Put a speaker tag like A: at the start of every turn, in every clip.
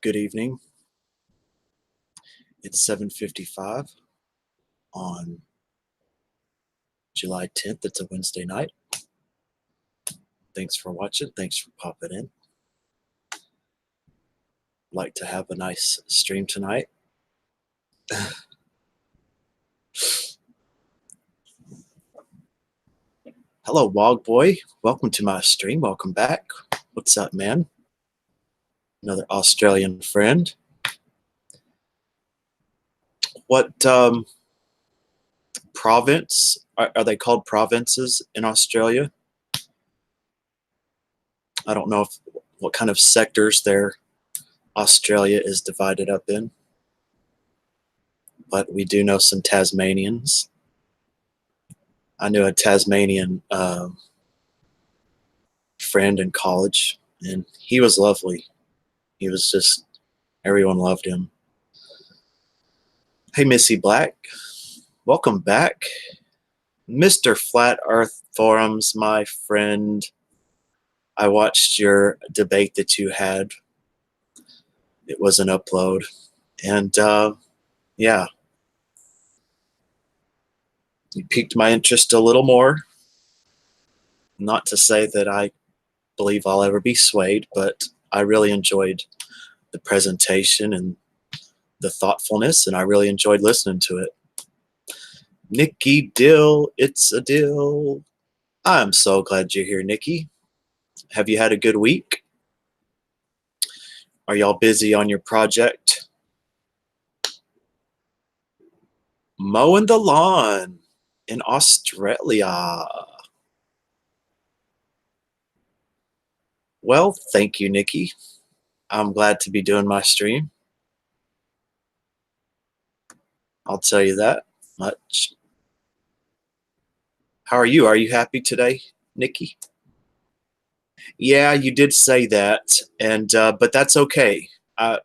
A: Good evening. It's 7:55 on July 10th. It's a Wednesday night. Thanks for watching. Thanks for popping in. Like to have a nice stream tonight. Hello, Wog Boy. Welcome to my stream. Welcome back. What's up, man? Another Australian friend. What province are they called? Provinces in Australia? I don't know what kind of sectors Australia is divided up in, but we do know some Tasmanians. I knew a Tasmanian friend in college, and he was lovely. He was just, everyone loved him. Hey, Missy Black, welcome back. Mr. Flat Earth Forums, my friend. I watched your debate that you had. It was an upload, and yeah, you piqued my interest a little more. Not to say that I believe I'll ever be swayed, but I really enjoyed the presentation and the thoughtfulness, and I really enjoyed listening to it. Nikki Dill, it's a deal. I'm so glad you're here, Nikki. Have you had a good week? Are y'all busy on your project? Mowing the lawn in Australia. Well, thank you, Nikki. I'm glad to be doing my stream. I'll tell you that much. How are you? Are you happy today, Nikki? Yeah, you did say that, and but that's okay. I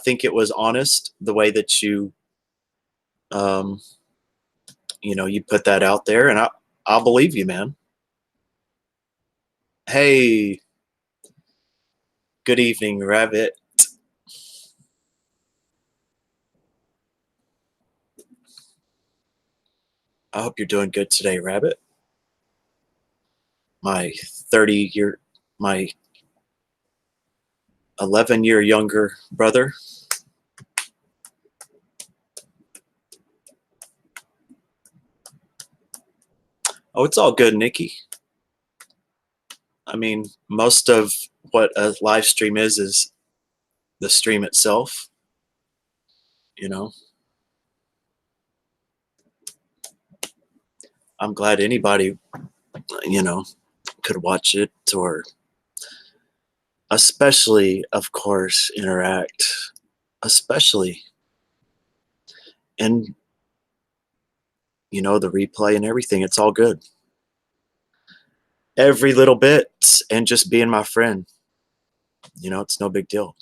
A: think it was honest the way that you you put that out there, and I'll believe you, man. Hey, good evening, Rabbit. I hope you're doing good today, Rabbit. My 11-year younger brother. Oh, it's all good, Nikki. I mean, most of what a live stream is the stream itself, you know. I'm glad anybody, could watch it, or especially, of course, interact, especially, and, the replay and everything. It's all good. Every little bit, and just being my friend. It's no big deal.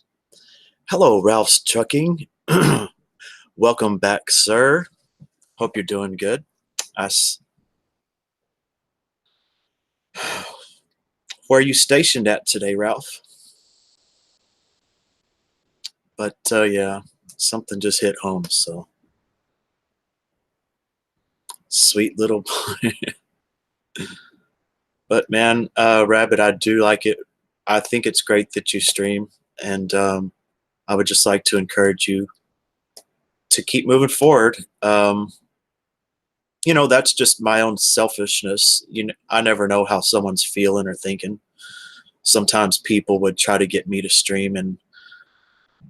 A: Hello, Ralph's Trucking. Welcome back, sir. Hope you're doing good. Where are you stationed at today, Ralph? But yeah, something just hit home, so. Sweet little boy. But man, Rabbit, I do like it. I think it's great that you stream, and I would just like to encourage you to keep moving forward. That's just my own selfishness. I never know how someone's feeling or thinking. Sometimes people would try to get me to stream, and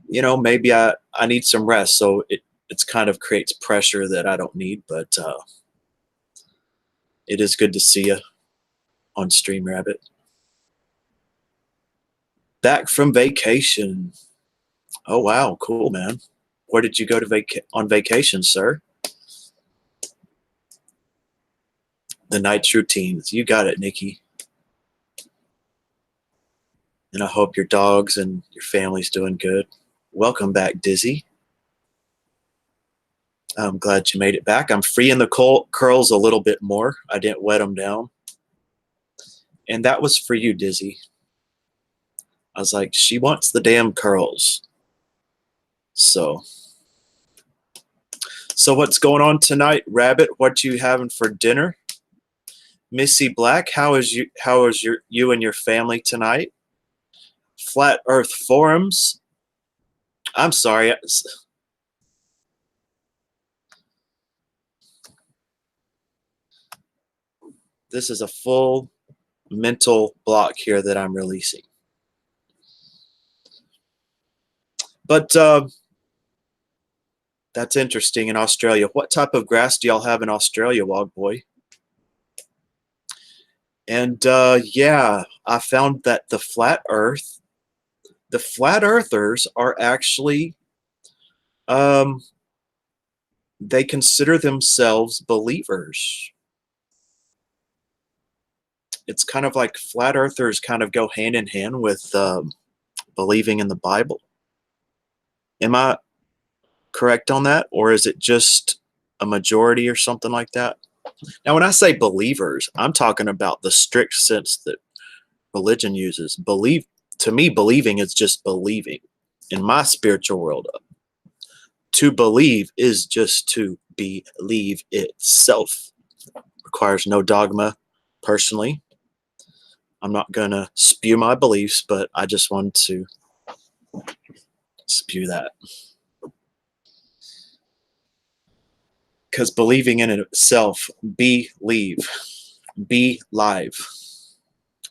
A: maybe I need some rest, so it's kind of creates pressure that I don't need. But it is good to see you on stream, Rabbit. Back from vacation. Oh wow, cool, man. Where did you go to on vacation, sir? The night's routines. You got it, Nikki. And I hope your dogs and your family's doing good. Welcome back, Dizzy. I'm glad you made it back. I'm freeing the curls a little bit more. I didn't wet them down. And that was for you, Dizzy. I was like, she wants the damn curls. So what's going on tonight, Rabbit? What you having for dinner? Missy Black, how is you and your family tonight? Flat Earth Forums. I'm sorry. This is a full mental block here that I'm releasing. But that's interesting in Australia. What type of grass do y'all have in Australia, Wog Boy? And yeah, I found that the flat earthers are actually, they consider themselves believers. It's kind of like flat earthers kind of go hand in hand with believing in the Bible. Am I correct on that? Or is it just a majority or something like that? Now, when I say believers, I'm talking about the strict sense that religion uses. To me, believing is just believing. In my spiritual world, to believe is just to believe itself. Requires no dogma, personally. I'm not going to spew my beliefs, but I just wanted to spew that. Because believing in itself, believe, be live.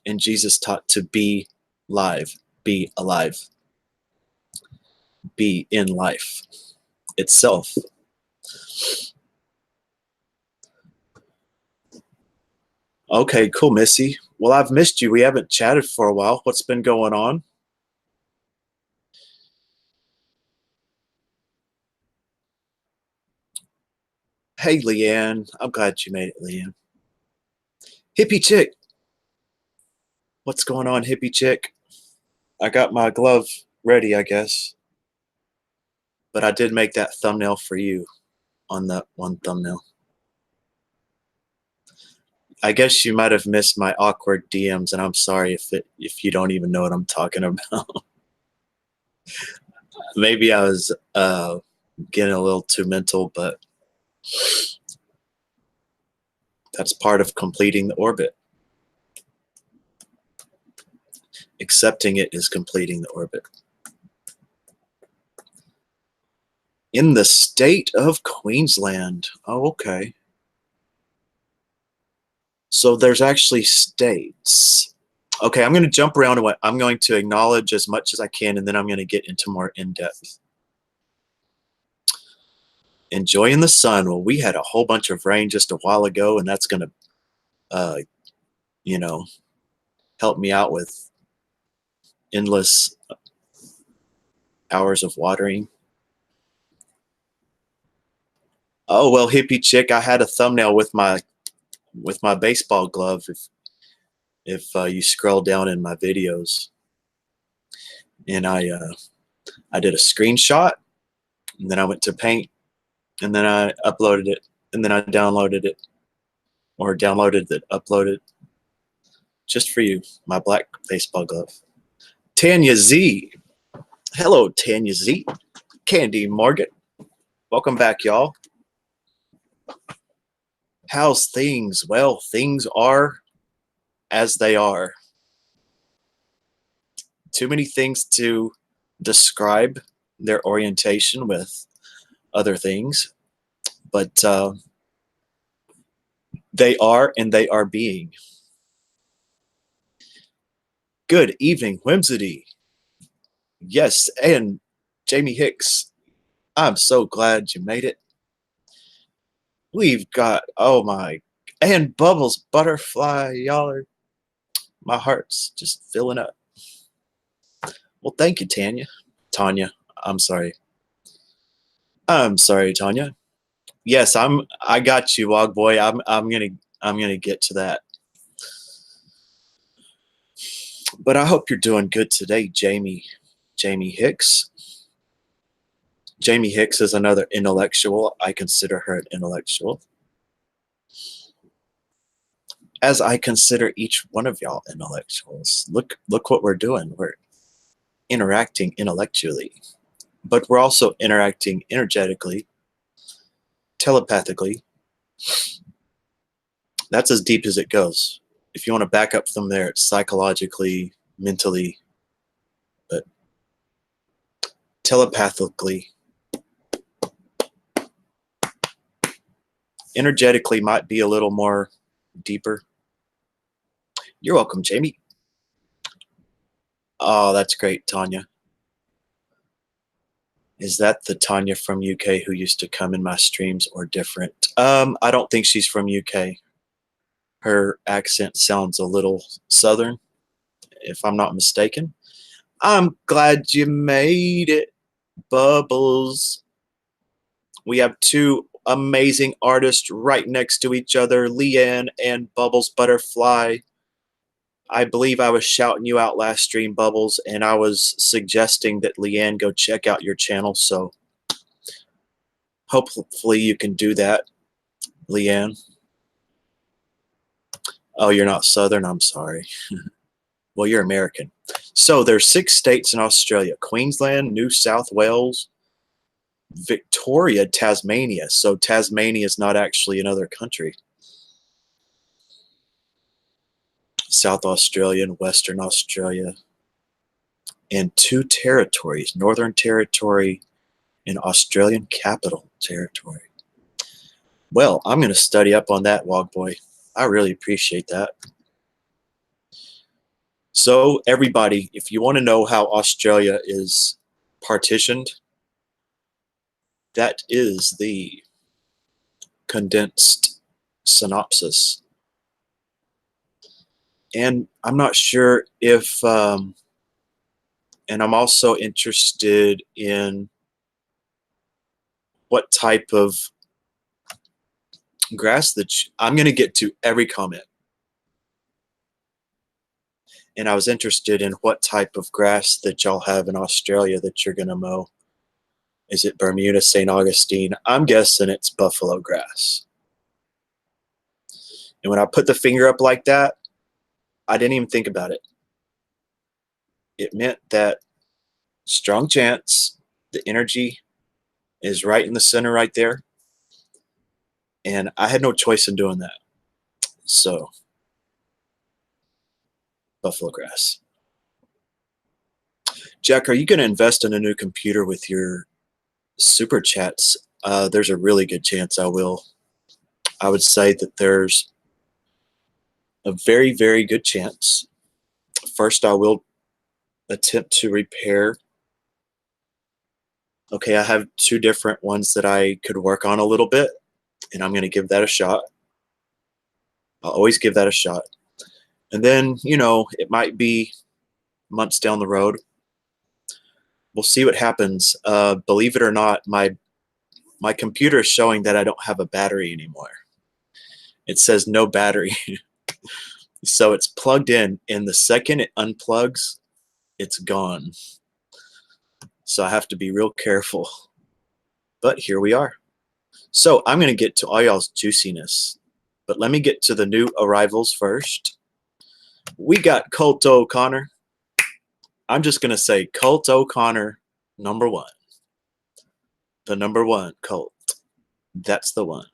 A: And Jesus taught to be live, be alive, be in life itself. Okay, cool, Missy. Well, I've missed you. We haven't chatted for a while. What's been going on? Hey, Leanne. I'm glad you made it, Leanne. Hippie Chick. What's going on, Hippie Chick? I got my glove ready, I guess. But I did make that thumbnail for you on that one thumbnail. I guess you might have missed my awkward DMs, and I'm sorry if you don't even know what I'm talking about. Maybe I was getting a little too mental, but that's part of completing the orbit. Accepting it is completing the orbit. In the state of Queensland. Oh, okay. So there's actually states. Okay, I'm going to jump around. I'm going to acknowledge as much as I can, and then I'm going to get into more in-depth. Enjoying the sun. Well, we had a whole bunch of rain just a while ago, and that's going to, you know, help me out with endless hours of watering. Oh, well, hippie chick, I had a thumbnail with my baseball glove. If you scroll down in my videos, and I did a screenshot, and then I went to Paint, and then I uploaded it, and then I downloaded it, or downloaded it, uploaded, just for you, my black baseball glove. Tanya Z. Hello, Tanya Z. Candy Morgan. Welcome back, y'all. How's things? Well, things are as they are. Too many things to describe their orientation with other things, but they are, and they are being. Good evening, Whimsity. Yes, and Jamie Hicks. I'm so glad you made it. We've got, oh my, and Bubbles Butterfly. Y'all are, my heart's just filling up. Well, thank you, Tanya. Tanya, I'm sorry. I'm sorry, Tanya. Yes, I got you, Wog Boy. I'm gonna get to that. But I hope you're doing good today, Jamie Hicks. Jamie Hicks is another intellectual. I consider her an intellectual. As I consider each one of y'all intellectuals. Look what we're doing. interacting intellectually, but we're also interacting energetically, telepathically. That's as deep as it goes. If you want to back up from there, it's psychologically, mentally, but telepathically. Energetically might be a little more deeper. You're welcome, Jamie. Oh, that's great, Tanya. Is that the Tanya from UK who used to come in my streams or different? I don't think she's from UK. Her accent sounds a little southern, if I'm not mistaken. I'm glad you made it, Bubbles. We have two amazing artists right next to each other, Leanne and Bubbles Butterfly. I believe I was shouting you out last stream, Bubbles, and I was suggesting that Leanne go check out your channel, so hopefully you can do that, Leanne. Oh, you're not Southern? I'm sorry. Well, you're American. So there's 6 states in Australia: Queensland, New South Wales, Victoria, Tasmania. So Tasmania is not actually another country. South Australia and Western Australia. And 2 territories, Northern Territory and Australian Capital Territory. Well, I'm going to study up on that, Wogboy. I really appreciate that. So everybody, if you want to know how Australia is partitioned, that is the condensed synopsis. And I'm not sure if, and I'm also interested in what type of grass that I'm going to get to every comment. And I was interested in what type of grass that y'all have in Australia that you're going to mow. Is it Bermuda, St. Augustine? I'm guessing it's buffalo grass. And when I put the finger up like that, I didn't even think about it. It meant that strong chance, the energy is right in the center right there. And I had no choice in doing that. So, buffalo grass. Jack, are you going to invest in a new computer with your super chats? There's a really good chance I will. I would say that there's a very, very good chance. First, I will attempt to repair. Okay, I have 2 different ones that I could work on a little bit, and I'm going to give that a shot. I'll always give that a shot. And then, you know, it might be months down the road. We'll see what happens. Believe it or not, my computer is showing that I don't have a battery anymore. It says no battery. So it's plugged in, and the second it unplugs, it's gone. So I have to be real careful. But here we are. So I'm going to get to all y'all's juiciness. But let me get to the new arrivals first. We got Colt O'Connor. I'm just going to say Colt O'Connor, #1. The #1 Colt. That's the one.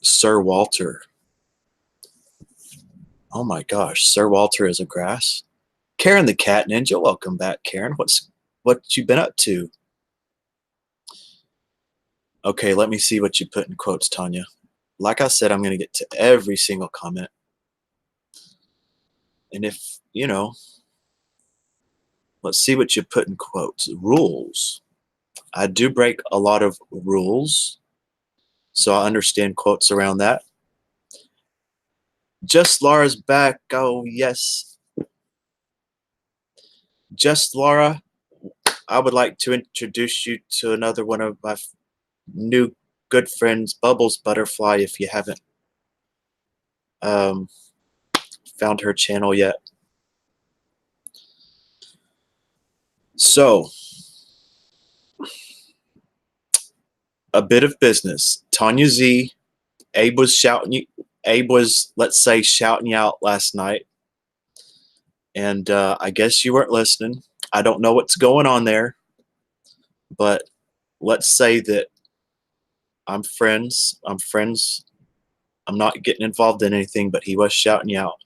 A: Sir Walter. Oh my gosh, Sir Walter is a grass. Karen the Cat Ninja, welcome back, Karen. What you been up to? Okay, let me see what you put in quotes, Tanya. Like I said, I'm going to get to every single comment. And if, you know, let's see what you put in quotes. Rules. I do break a lot of rules, so I understand quotes around that. Just Laura's back. Oh, yes. Just Laura, I would like to introduce you to another one of my new good friends, Bubbles Butterfly, if you haven't found her channel yet. So, a bit of business. Tanya Z, Abe was, let's say, shouting you out last night. And I guess you weren't listening. I don't know what's going on there, but let's say that I'm friends. I'm friends. I'm not getting involved in anything, but he was shouting you out.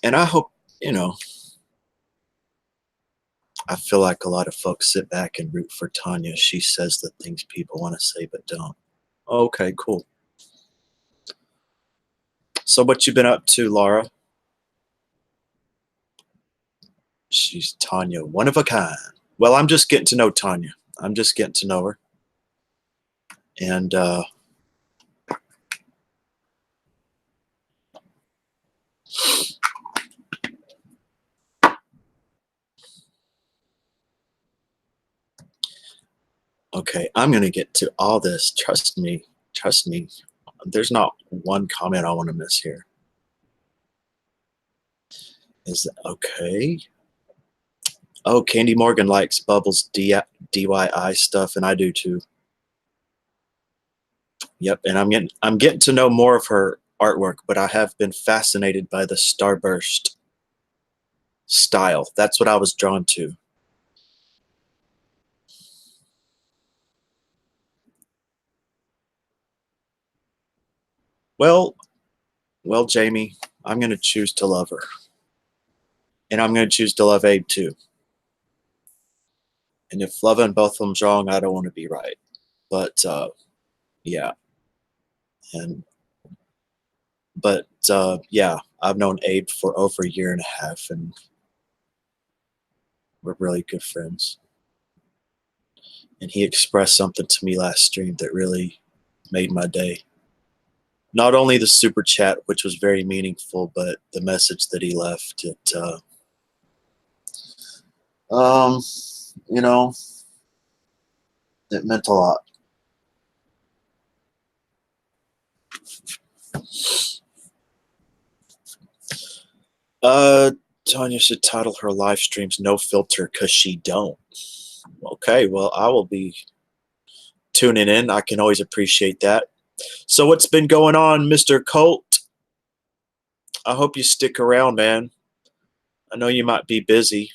A: And I hope, you know, I feel like a lot of folks sit back and root for Tanya. She says the things people want to say but don't. Okay, cool. So what you been up to, Laura? She's Tanya, one of a kind. Well, I'm just getting to know Tanya. I'm just getting to know her. And okay, I'm gonna get to all this. Trust me. Trust me. There's not one comment I want to miss here. Is that okay? Oh, Candy Morgan likes Bubbles DIY stuff, and I do too. Yep, and I'm getting to know more of her artwork, but I have been fascinated by the starburst style. That's what I was drawn to. Well, well, Jamie, I'm gonna choose to love her, and I'm gonna choose to love Abe too. And if loving both of them's wrong, I don't want to be right. But yeah, and yeah, I've known Abe for over a year and a half, and we're really good friends. And he expressed something to me last stream that really made my day. Not only the super chat, which was very meaningful, but the message that he left. Um, you know, it meant a lot. Uh, Tanya should title her live streams "No Filter" because she don't. Okay, well, I will be tuning in. I can always appreciate that. So, what's been going on, Mr. Colt? I hope you stick around, man. I know you might be busy.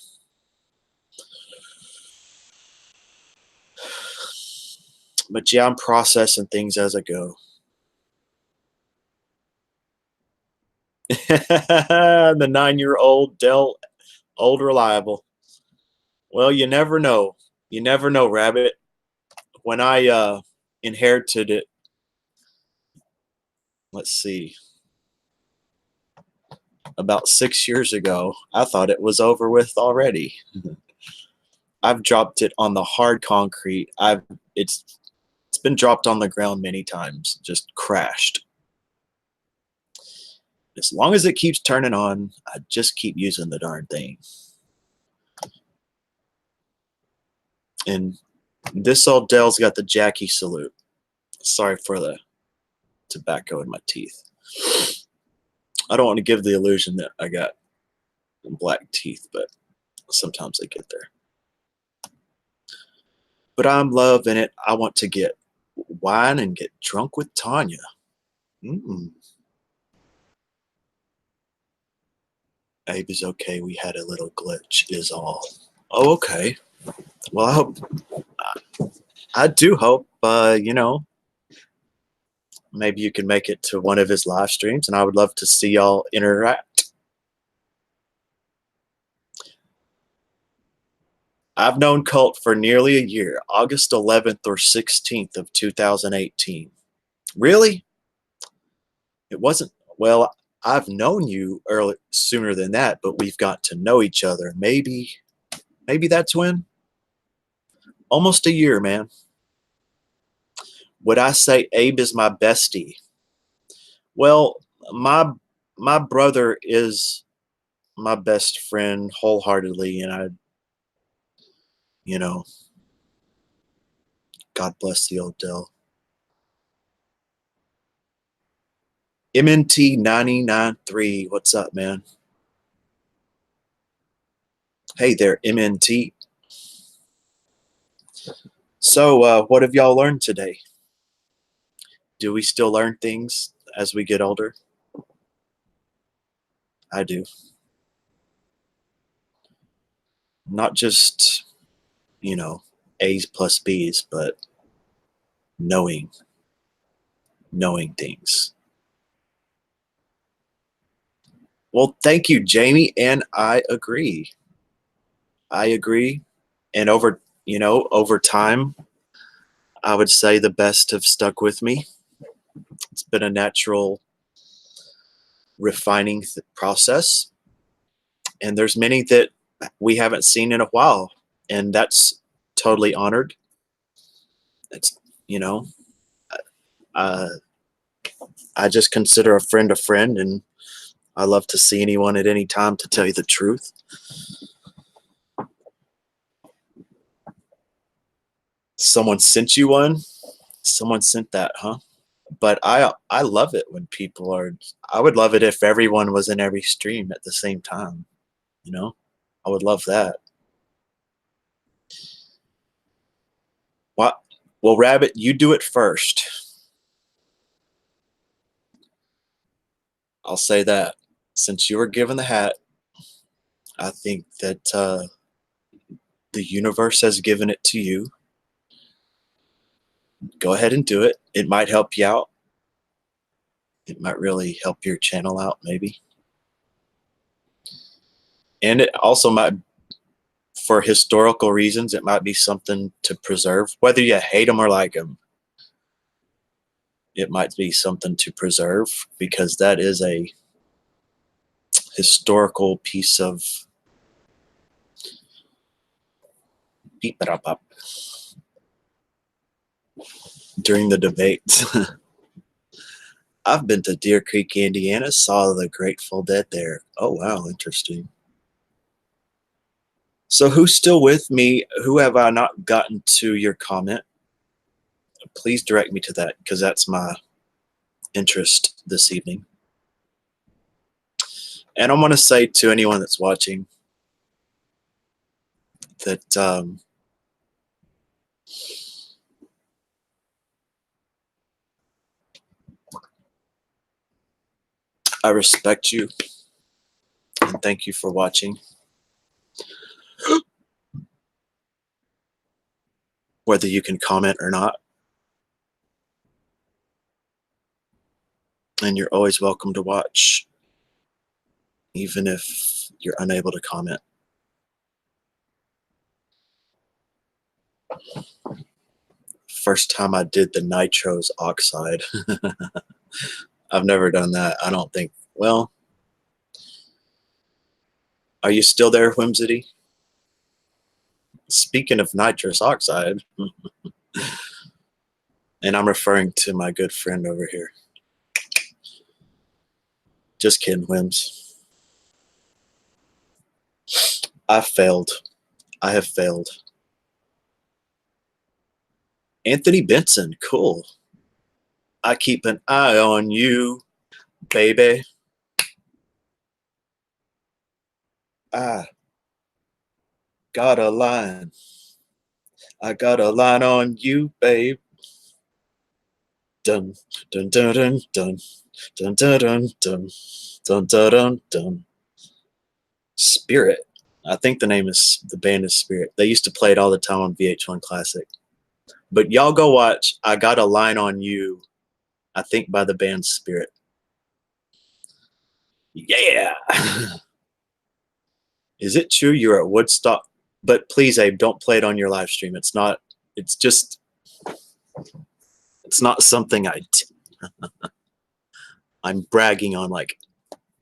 A: But yeah, I'm processing things as I go. The 9-year-old Dell, old reliable. Well, you never know. You never know, Rabbit. When I inherited it, let's see, about 6 years ago, I thought it was over with already. I've dropped it on the hard concrete. It's been dropped on the ground many times, just crashed. As long as it keeps turning on, I just keep using the darn thing. And this old Dell's got the Jackie salute. Sorry for the tobacco in my teeth. I don't want to give the illusion that I got black teeth, but sometimes they get there. But I'm loving it. I want to get wine and get drunk with Tanya. Mm-mm. Abe is okay. We had a little glitch, is all. Oh, okay. Well, I do hope, maybe you can make it to one of his live streams, and I would love to see y'all interact. I've known Cult for nearly a year, August 11th or 16th of 2018. Really? It wasn't, well, I've known you sooner than that, but we've got to know each other. Maybe that's when? Almost a year, man. Would I say Abe is my bestie? Well, my my brother is my best friend wholeheartedly, and you know, God bless the old Dell. MNT 993, what's up, man? Hey there, MNT. So, what have y'all learned today? Do we still learn things as we get older? I do. not just, A's plus B's, but knowing, knowing things. Well, thank you, Jamie, and I agree. I agree. And over time, I would say the best have stuck with me. It's been a natural refining process, and there's many that we haven't seen in a while, and that's totally honored. It's you know, uh, I just consider a friend, and I love to see anyone at any time. To tell you the truth, someone sent you one. Someone sent that, huh? But I love it when people are. I would love it if everyone was in every stream at the same time. You know, I would love that. What? Well, Rabbit, you do it first. I'll say that. Since you were given the hat, I think that the universe has given it to you. Go ahead and do it. It might help you out. It might really help your channel out, maybe. And it also might, for historical reasons, it might be something to preserve. Whether you hate them or like them, it might be something to preserve because that is a historical piece of during the debates. I've been to Deer Creek, Indiana, saw the Grateful Dead there. Oh, wow, interesting. So, who's still with me? Who have I not gotten to your comment? Please direct me to that because that's my interest this evening. And I want to say to anyone that's watching that I respect you and thank you for watching. Whether you can comment or not. And you're always welcome to watch, even if you're unable to comment. First time I did the nitrous oxide. I've never done that. I don't think. Well, are you still there, Whimsity? Speaking of nitrous oxide, and I'm referring to my good friend over here. Just kidding, Whims. I failed. I have failed. Anthony Benson, cool. I keep an eye on you, baby. I got a line. I got a line on you, babe. Dun dun dun dun dun dun dun dun dun dun dun dun dun. Spirit. I think the band is Spirit. They used to play it all the time on VH1 Classic. But y'all go watch I Got a Line on You, I think by the band Spirit. Yeah. Is it true you're at Woodstock? But please, Abe, don't play it on your live stream. It's not something I'm bragging on like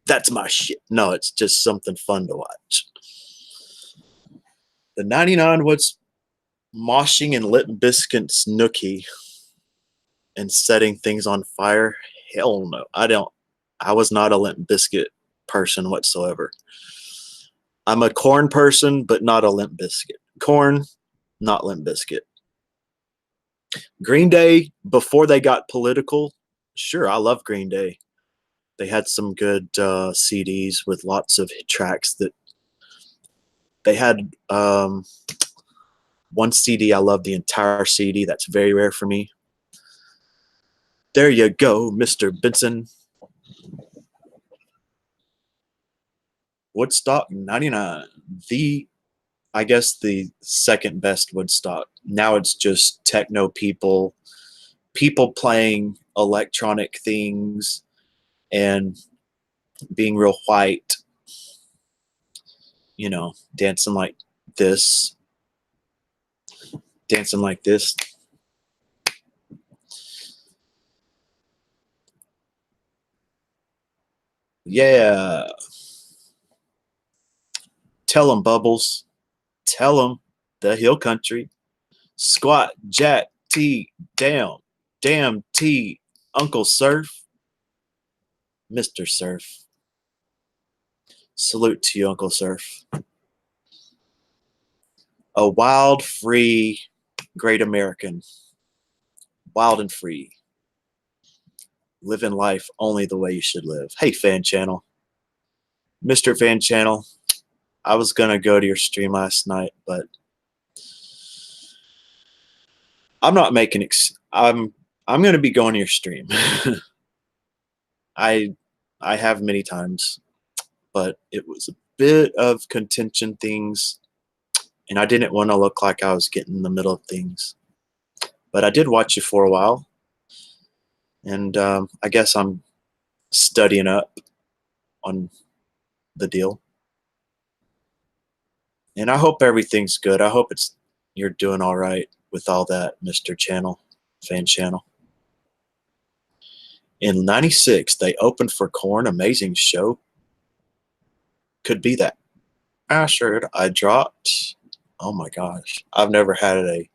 A: that's my shit. No, it's just something fun to watch. The 99 was moshing in Limp Bizkit's Nookie and setting things on fire. Hell no. I was not a Limp Bizkit person whatsoever. I'm a Corn person, but not a Limp Bizkit. Corn, not Limp Bizkit. Green Day, before they got political, sure, I love Green Day. They had some good CDs with lots of tracks that they had. One CD, I love the entire CD. That's very rare for me. There you go, Mr. Benson. Woodstock 99. I guess the second best Woodstock. Now it's just techno people, people playing electronic things and being real white, you know, this, dancing like this. Yeah. Tell 'em, Bubbles. Tell 'em the hill country. Squat, jack, T, down, damn T, Uncle Surf, Mr. Surf. Salute to you, Uncle Surf. A wild, free, great American. Wild and free. Living life only the way you should live. Hey, Fan Channel. Mr. Fan Channel, I was going to go to your stream last night, but I'm not making I'm going to be going to your stream. I have many times, but it was a bit of contention things, and I didn't want to look like I was getting in the middle of things. But I did watch you for a while, and I guess I'm studying up on the deal. And I hope everything's good. I hope you're doing all right with all that, Mr. Channel, Fan Channel. In '96, they opened for Korn. Amazing show. Could be that. Acid I dropped. Oh my gosh. I've never had a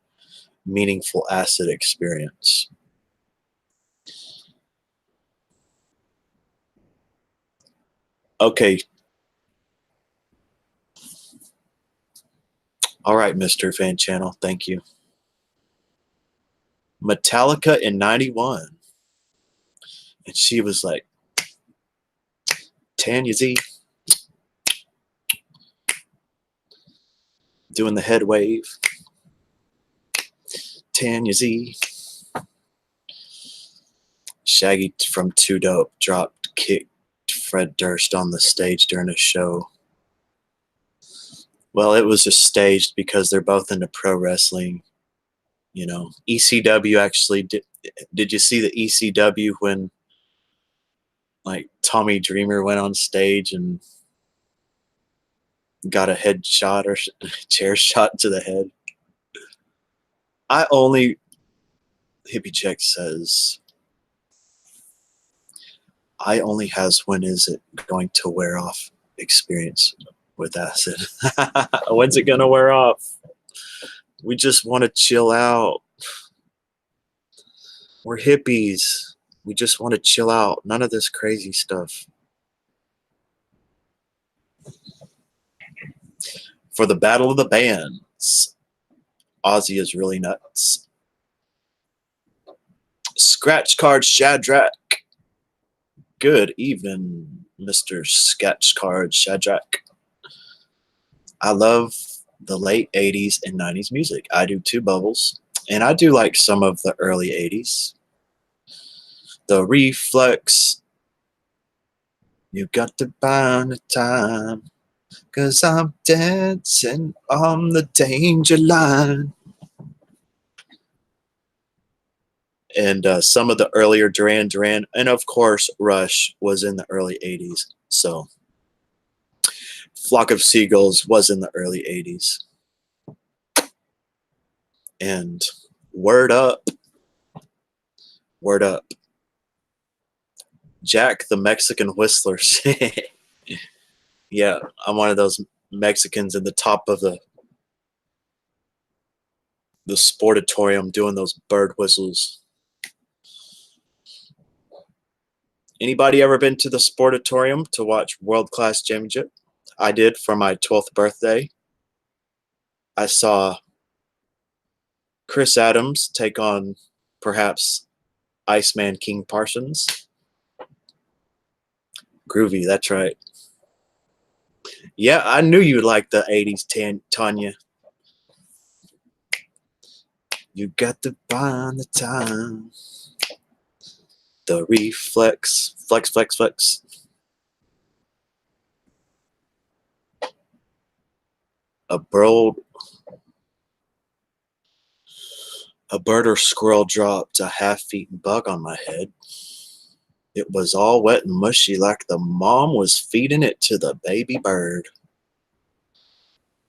A: meaningful acid experience. Okay. All right, Mr. Fan Channel. Thank you. Metallica in '91. And she was like, Tanya Z. Doing the head wave. Tanya Z. Shaggy from Too Dope kicked Fred Durst on the stage during a show. Well, it was just staged because they're both into pro wrestling. You know, ECW actually did you see the ECW when like Tommy Dreamer went on stage and got a headshot or chair shot to the head? Hippie Check says, I only has when is it going to wear off experience with acid. When's it gonna wear off? We just want to chill out. We're hippies. We just want to chill out. None of this crazy stuff. For the Battle of the Bands, Ozzy is really nuts. Scratch Card Shadrach. Good evening, Mr. Sketch Card Shadrach. I love the late 80s and 90s music. I do too, Bubbles. And I do like some of the early 80s. The Reflex. You got to find the time, 'cause I'm dancing on the danger line. And some of the earlier Duran Duran, and of course Rush was in the early 80s. So Flock of Seagulls was in the early 80s. And word up, Jack the Mexican Whistler. Yeah, I'm one of those Mexicans in the top of the sportatorium doing those bird whistles. Anybody ever been to the sportatorium to watch World Class Championship? I did for my 12th birthday. I saw Chris Adams take on perhaps Iceman King Parsons. Groovy, that's right. Yeah, I knew you'd like the 80s, Tanya. You got to find the time. The Reflex. Flex, flex, flex. A bird, a bird or squirrel dropped a half-eaten bug on my head. It was all wet and mushy like the mom was feeding it to the baby bird.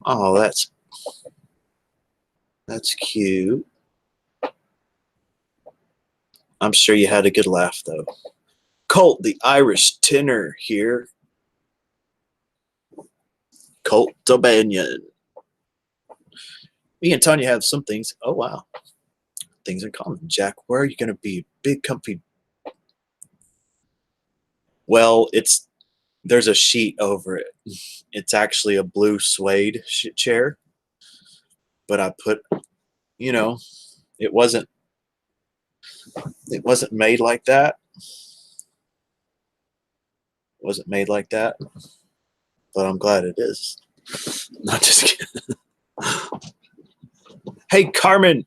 A: Oh, that's cute. I'm sure you had a good laugh, though. Colt, the Irish tenor here. Colt O'Banion. Me and Tanya have some things. Oh, wow. Things in common. Jack, where are you going to be? Big comfy. Well, there's a sheet over it. It's actually a blue suede chair. But I put, you know, it wasn't made like that. It wasn't made like that. But I'm glad it is. Not just kidding. Hey, Carmen.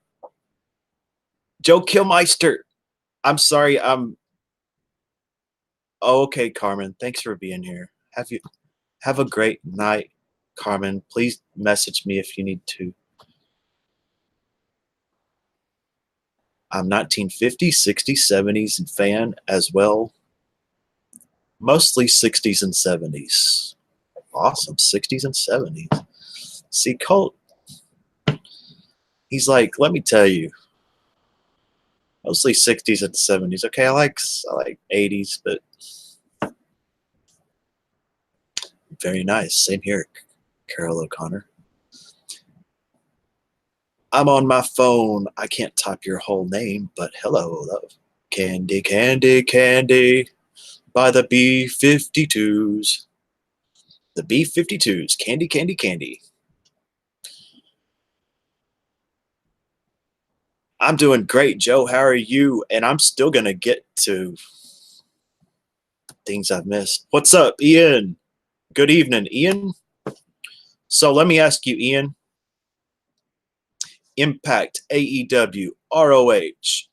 A: Joe Kilmeister. I'm sorry. Okay, Carmen. Thanks for being here. Have a great night, Carmen. Please message me if you need to. I'm 1950s, 60s, 70s fan as well. Mostly 60s and 70s. Awesome, 60s and 70s. See, Colt, he's like, let me tell you, mostly 60s and 70s. Okay, I like 80s, but very nice. Same here, Carol O'Connor. I'm on my phone. I can't type your whole name, but hello, love. Candy, candy, candy by the B-52s. The B-52s. Candy, candy, candy. I'm doing great, Joe. How are you? And I'm still going to get to things I've missed. What's up, Ian? Good evening, Ian. So let me ask you, Ian. Impact, AEW, ROH,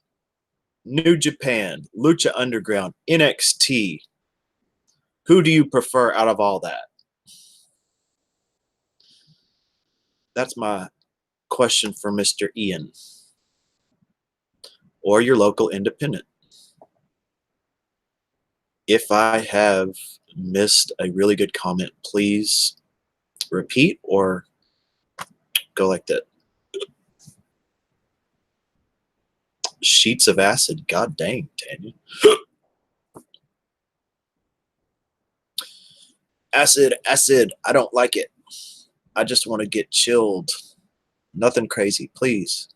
A: New Japan, Lucha Underground, NXT. Who do you prefer out of all that? That's my question for Mr. Ian. Or your local independent. If I have missed a really good comment, please repeat or go like that. Sheets of acid. God dang, Tanya. Acid, acid. I don't like it. I just want to get chilled. Nothing crazy, please.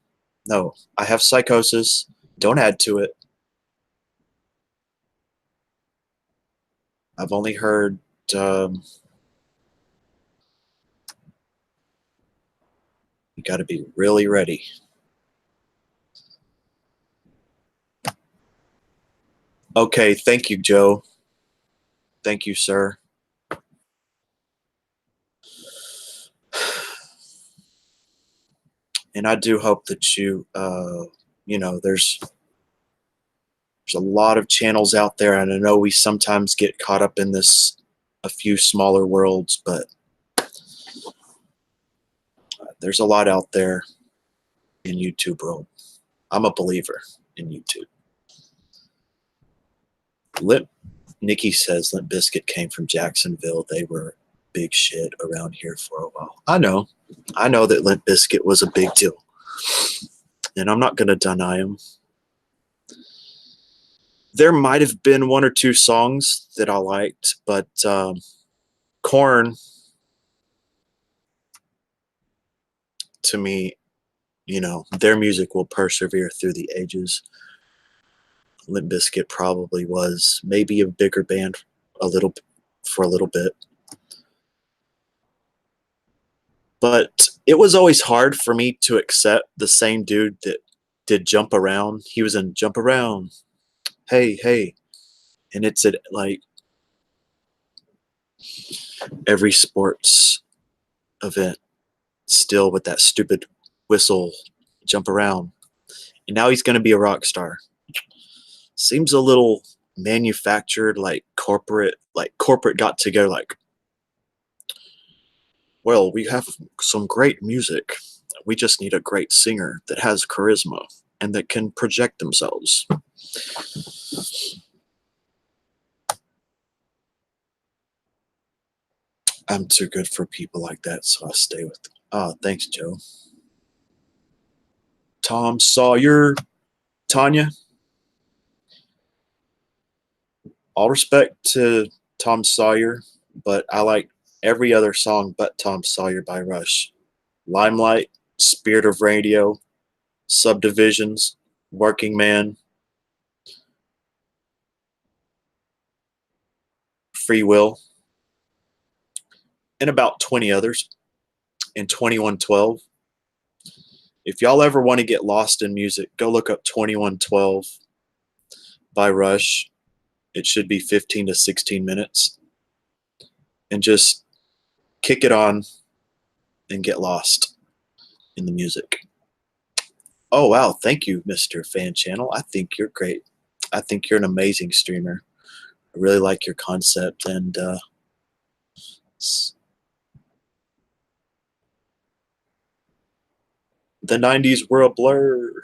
A: No, I have psychosis. Don't add to it. I've only heard you got to be really ready. Okay, thank you, Joe. Thank you, sir. And I do hope that you, there's a lot of channels out there, and I know we sometimes get caught up in a few smaller worlds, but there's a lot out there in YouTube world. I'm a believer in YouTube. Nikki says Limp Bizkit came from Jacksonville. They were big shit around here for a while. I know that Limp Bizkit was a big deal, and I'm not going to deny him. There might have been one or two songs that I liked, but Korn, to me, their music will persevere through the ages. Limp Bizkit probably was maybe a bigger band for a little bit. But it was always hard for me to accept the same dude that did Jump Around. He was in Jump Around. Hey, hey. And it's at like every sports event still with that stupid whistle, Jump Around. And now he's going to be a rock star. Seems a little manufactured, like corporate got together, like, Well, we have some great music. We just need a great singer that has charisma and that can project themselves. I'm too good for people like that, so I stay with them. Ah, thanks, Joe. Tom Sawyer, Tanya, all respect to Tom Sawyer, but I like every other song but Tom Sawyer by Rush. Limelight, Spirit of Radio, Subdivisions, Working Man, Free Will, and about 20 others in 2112. If y'all ever want to get lost in music, go look up 2112 by Rush. It should be 15 to 16 minutes. And just kick it on and get lost in the music. Oh, wow. Thank you, Mr. Fan Channel. I think you're great. I think you're an amazing streamer. I really like your concept. And the 90s were a blur.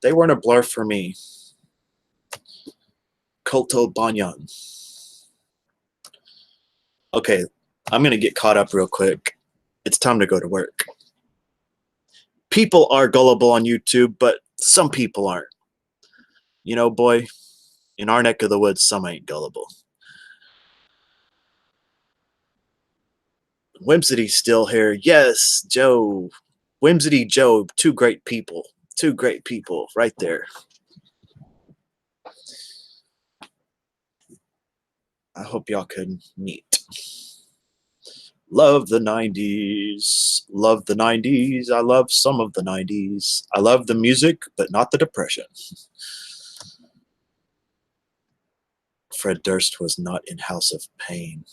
A: They weren't a blur for me. Kulto Banyan. Okay, I'm going to get caught up real quick. It's time to go to work. People are gullible on YouTube, but some people aren't. You know, boy, in our neck of the woods, some ain't gullible. Whimsity still here. Yes, Joe. Whimsity Joe, two great people. Two great people right there. I hope y'all could meet. Love the 90s. Love the 90s. I love some of the 90s. I love the music, but not the depression. Fred Durst was not in House of Pain.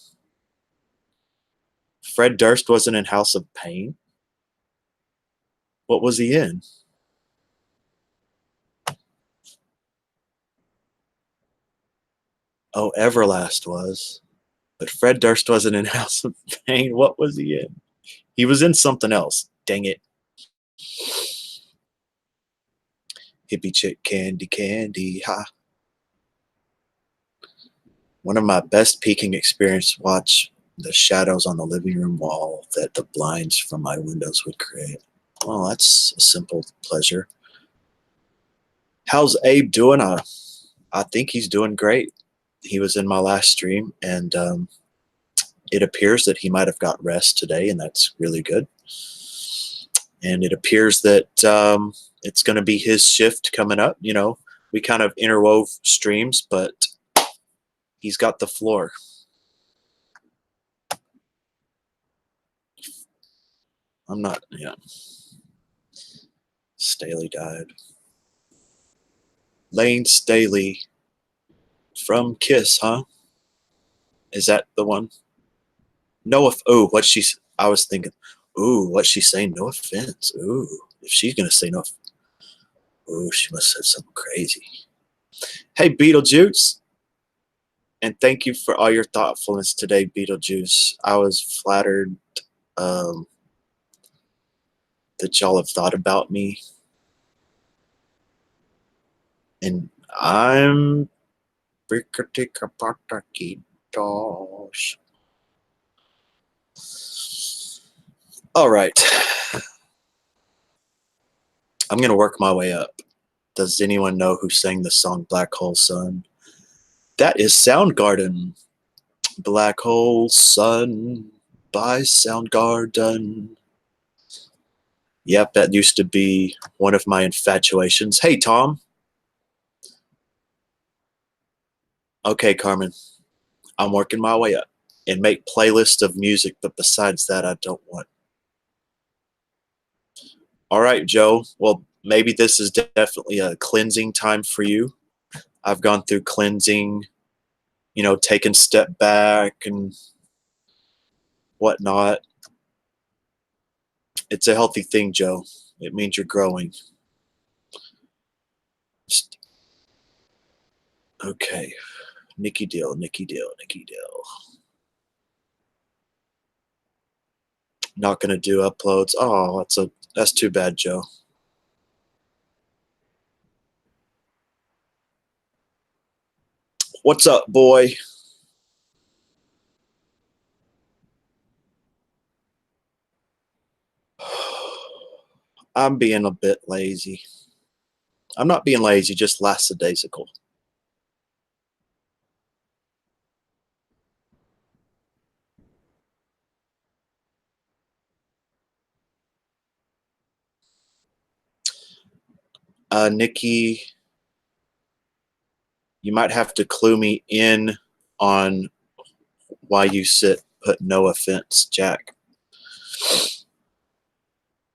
A: Fred Durst wasn't in House of Pain? What was he in? Oh, Everlast was. But Fred Durst wasn't in House of Pain. What was he in? He was in something else. Dang it. Hippie chick candy candy ha. One of my best peeking experience watch the shadows on the living room wall that the blinds from my windows would create. Oh, that's a simple pleasure. How's Abe doing? I think he's doing great. He was in my last stream, and it appears that he might have got rest today, and that's really good. And it appears that it's going to be his shift coming up. You know, we kind of interwove streams, but he's got the floor. I'm not, yeah. Staley died. Lane Staley from Kiss, huh? Is that the one? No, I was thinking, ooh, what's she saying? No offense. Ooh, if she's going to say no, ooh, she must have said something crazy. Hey, Beetlejuice. And thank you for all your thoughtfulness today, Beetlejuice. I was flattered um, that y'all have thought about me. And I'm all right. I'm going to work my way up. Does anyone know who sang the song Black Hole Sun? That is Soundgarden. Black Hole Sun by Soundgarden. Yep, that used to be one of my infatuations. Hey, Tom. Okay, Carmen. I'm working my way up and make playlists of music, but besides that, I don't want. All right, Joe. Well, maybe this is definitely a cleansing time for you. I've gone through cleansing, you know, taking step back and whatnot. It's a healthy thing, Joe. It means you're growing. Okay. Nikki Deal, Nikki Deal, Nikki Deal. Not gonna do uploads. Oh, that's too bad, Joe. What's up, boy? I'm being a bit lazy. I'm not being lazy, just lackadaisical. Nikki, you might have to clue me in on why you put no offense, Jack,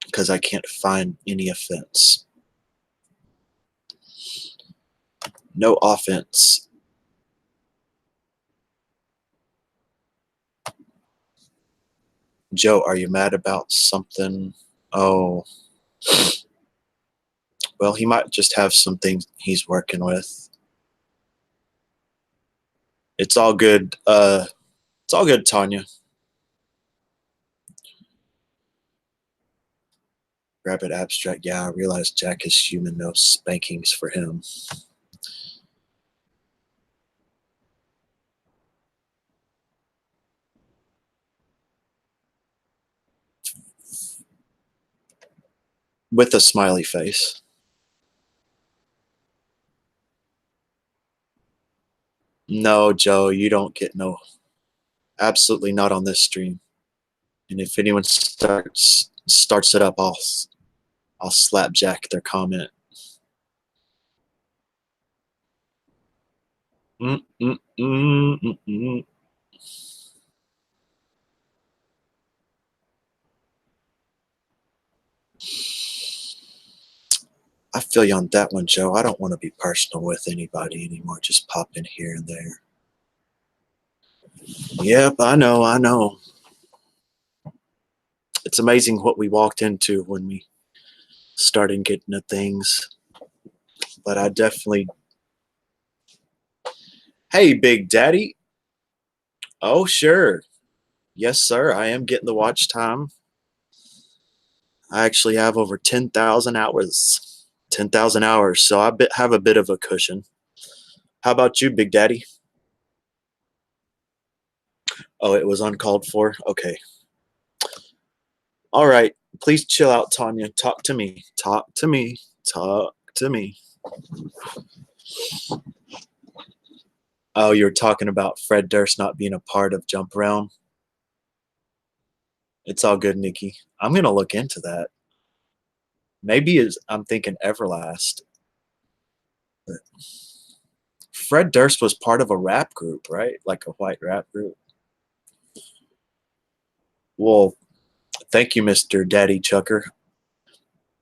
A: because I can't find any offense. No offense. Joe, are you mad about something? Oh, well, he might just have some things he's working with. It's all good. It's all good, Tanya. Rabbit abstract. Yeah, I realize Jack is human. No spankings for him. With a smiley face. No, Joe, you don't get no. Absolutely not on this stream. And if anyone starts it up, I'll slap Jack their comment. Mm, mm, mm, mm, mm. I feel you on that one, Joe. I don't want to be personal with anybody anymore. Just pop in here and there. Yep, I know, I know. It's amazing what we walked into when we started getting to things. But I definitely. Hey, Big Daddy. Oh, sure. Yes, sir. I am getting the watch time. I actually have over 10,000 hours. 10,000 hours. So have a bit of a cushion. How about you, Big Daddy? Oh, it was uncalled for? Okay. All right. Please chill out, Tanya. Talk to me. Talk to me. Talk to me. Oh, you're talking about Fred Durst not being a part of Jump Around? It's all good, Nikki. I'm going to look into that. Maybe I'm thinking Everlast. But Fred Durst was part of a rap group, right? Like a white rap group. Well, thank you, Mr. Daddy Chucker.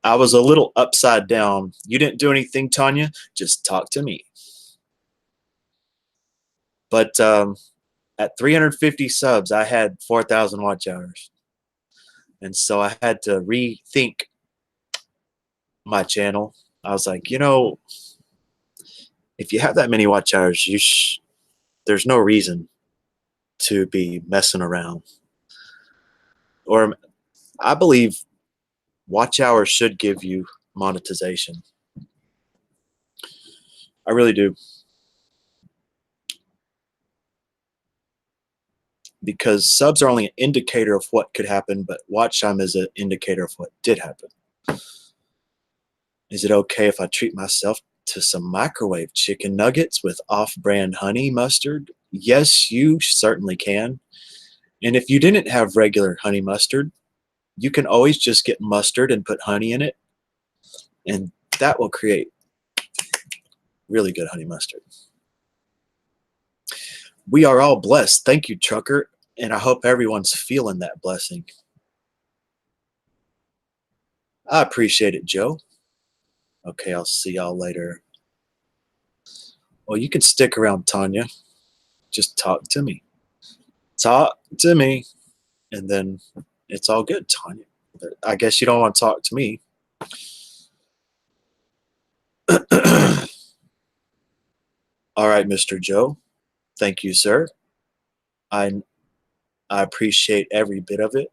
A: I was a little upside down. You didn't do anything, Tanya. Just talk to me. But at 350 subs, I had 4,000 watch hours. And so I had to rethink my channel. I was like, if you have that many watch hours, there's no reason to be messing around. Or I believe watch hours should give you monetization. I really do. Because subs are only an indicator of what could happen, but watch time is an indicator of what did happen. Is it okay if I treat myself to some microwave chicken nuggets with off-brand honey mustard? Yes, you certainly can. And if you didn't have regular honey mustard, you can always just get mustard and put honey in it, and that will create really good honey mustard. We are all blessed. Thank you, Trucker, and I hope everyone's feeling that blessing. I appreciate it, Joe. Okay, I'll see y'all later. Well, you can stick around, Tanya. Just talk to me. Talk to me. And then it's all good, Tanya. But I guess you don't want to talk to me. All right, Mr. Joe. Thank you, sir. I I appreciate every bit of it.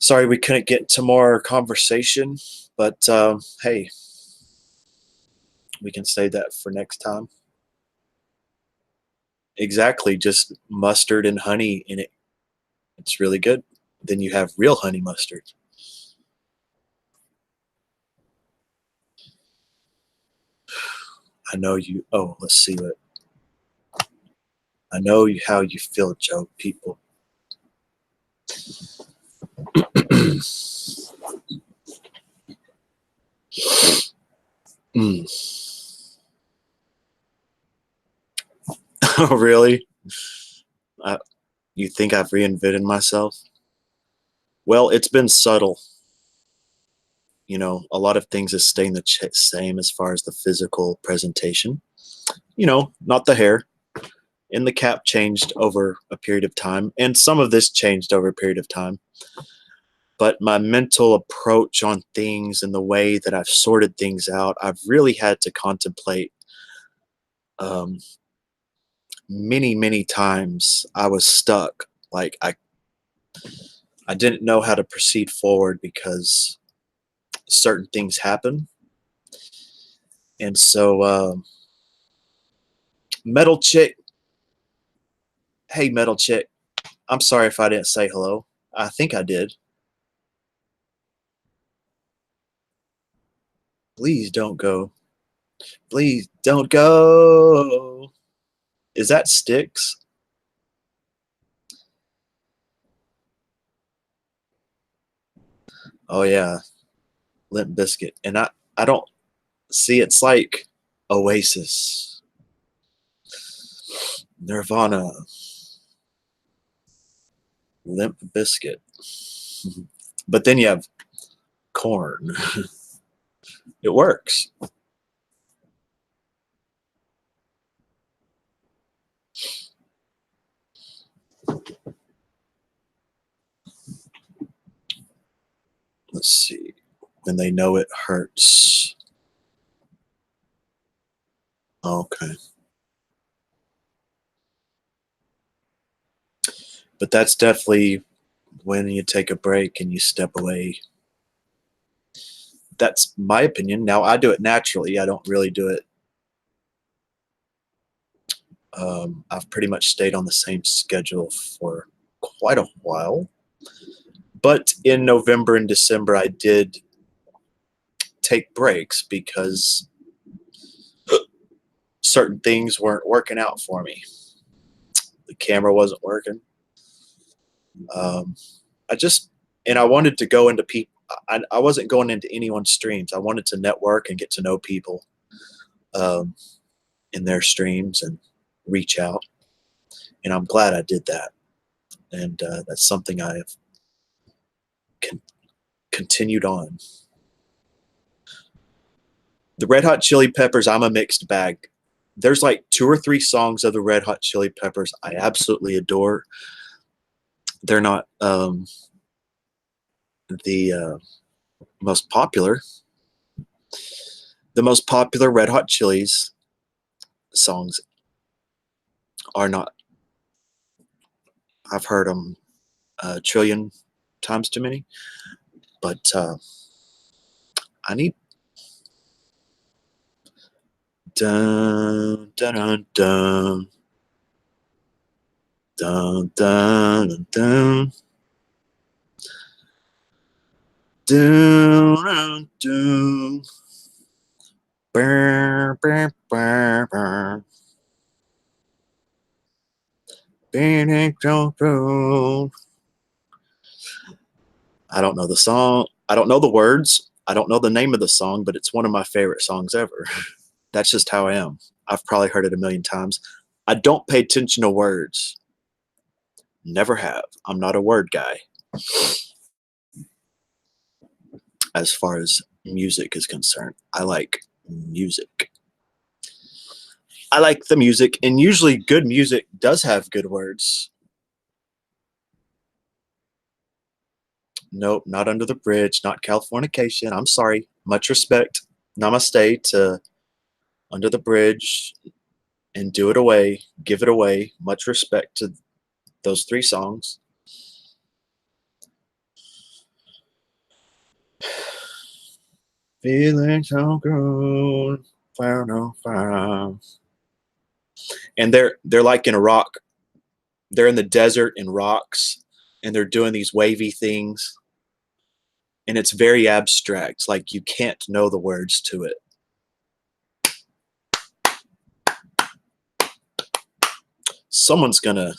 A: Sorry we couldn't get into more conversation, but hey, we can save that for next time. Exactly, just mustard and honey in it. It's really good. Then you have real honey mustard. I know you. Oh, let's see what. I know you, how you feel, Joe. People. Mm. Oh, really? Uh, you think I've reinvented myself? Well, it's been subtle. You know, a lot of things is staying the same as far as the physical presentation. You know, not the hair. And the cap changed over a period of time. And some of this changed over a period of time. But my mental approach on things and the way that I've sorted things out, I've really had to contemplate. Um, many times I was stuck. Like I didn't know how to proceed forward because certain things happen. And so, Metal Chick, hey, Metal Chick, I'm sorry if I didn't say hello. I think I did. Please don't go. Please don't go. Is that Sticks? Oh yeah, Limp Biscuit. And I don't see, it's like Oasis, Nirvana, Limp Biscuit. But then you have Corn. It works. Let's see. When they know it hurts. Okay. But that's definitely when you take a break and you step away. That's my opinion. Now I do it naturally. I don't really do it. I've pretty much stayed on the same schedule for quite a while. But in November and December, I did take breaks because certain things weren't working out for me. The camera wasn't working. Um, I just, and I wanted to go into people. I wasn't going into anyone's streams. I wanted to network and get to know people um, in their streams and reach out. And I'm glad I did that. And that's something I have con- continued on. The Red Hot Chili Peppers, I'm a mixed bag. There's like 2 or 3 songs of the Red Hot Chili Peppers I absolutely adore. They're not the most popular. The most popular Red Hot Chilies songs are not. I've heard them a trillion times too many, but I need dun dun dun dun dun dun dun dun dun dun. Burr, burr, burr, burr. I don't know the song. I don't know the words. I don't know the name of the song, but it's one of my favorite songs ever. That's just how I am. I've probably heard it a million times. I don't pay attention to words. Never have. I'm not a word guy as far as music is concerned. I like music. I like the music, and usually good music does have good words. Nope, not Under the Bridge, not Californication. I'm sorry. Much respect. Namaste to Under the Bridge and Do It Away, Give It Away. Much respect to those 3 songs. Feeling so good. Fire no fire. And they're like in a rock. They're in the desert in rocks, and they're doing these wavy things, and it's very abstract. Like you can't know the words to it. Someone's got it.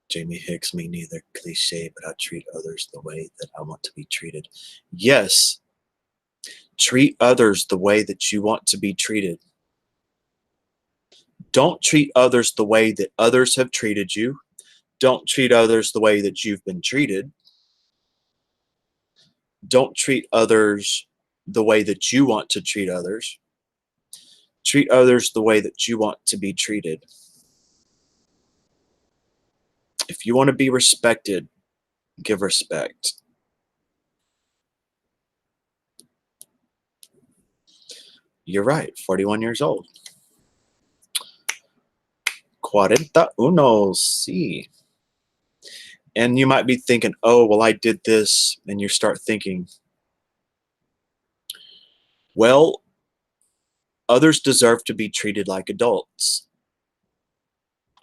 A: Jamie Hicks, me neither. Cliche, but I treat others the way that I want to be treated. Yes, treat others the way that you want to be treated. Don't treat others the way that others have treated you. Don't treat others the way that you've been treated. Don't treat others the way that you want to treat others. Treat others the way that you want to be treated. If you want to be respected, give respect. You're right, 41 years old. 41, sí. And you might be thinking, oh, well, I did this. And you start thinking, well, others deserve to be treated like adults,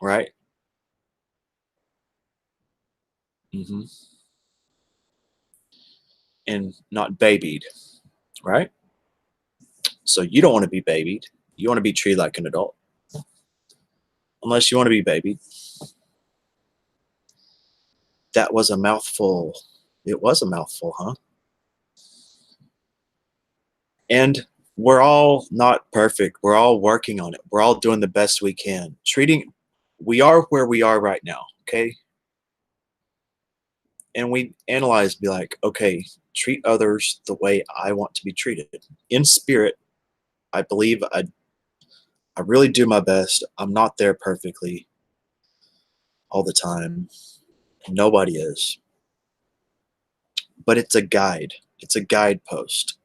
A: right? hmm And not babied, right? So you don't want to be babied. You want to be treated like an adult, unless you want to be babied. That was a mouthful. It was a mouthful, huh? And we're all not perfect. We're all working on it. We're all doing the best we can. We are where we are right now, okay? And we analyze, be like, okay, treat others the way I want to be treated. In spirit, I believe I really do my best. I'm not there perfectly all the time. Nobody is. But it's a guide. It's a guidepost.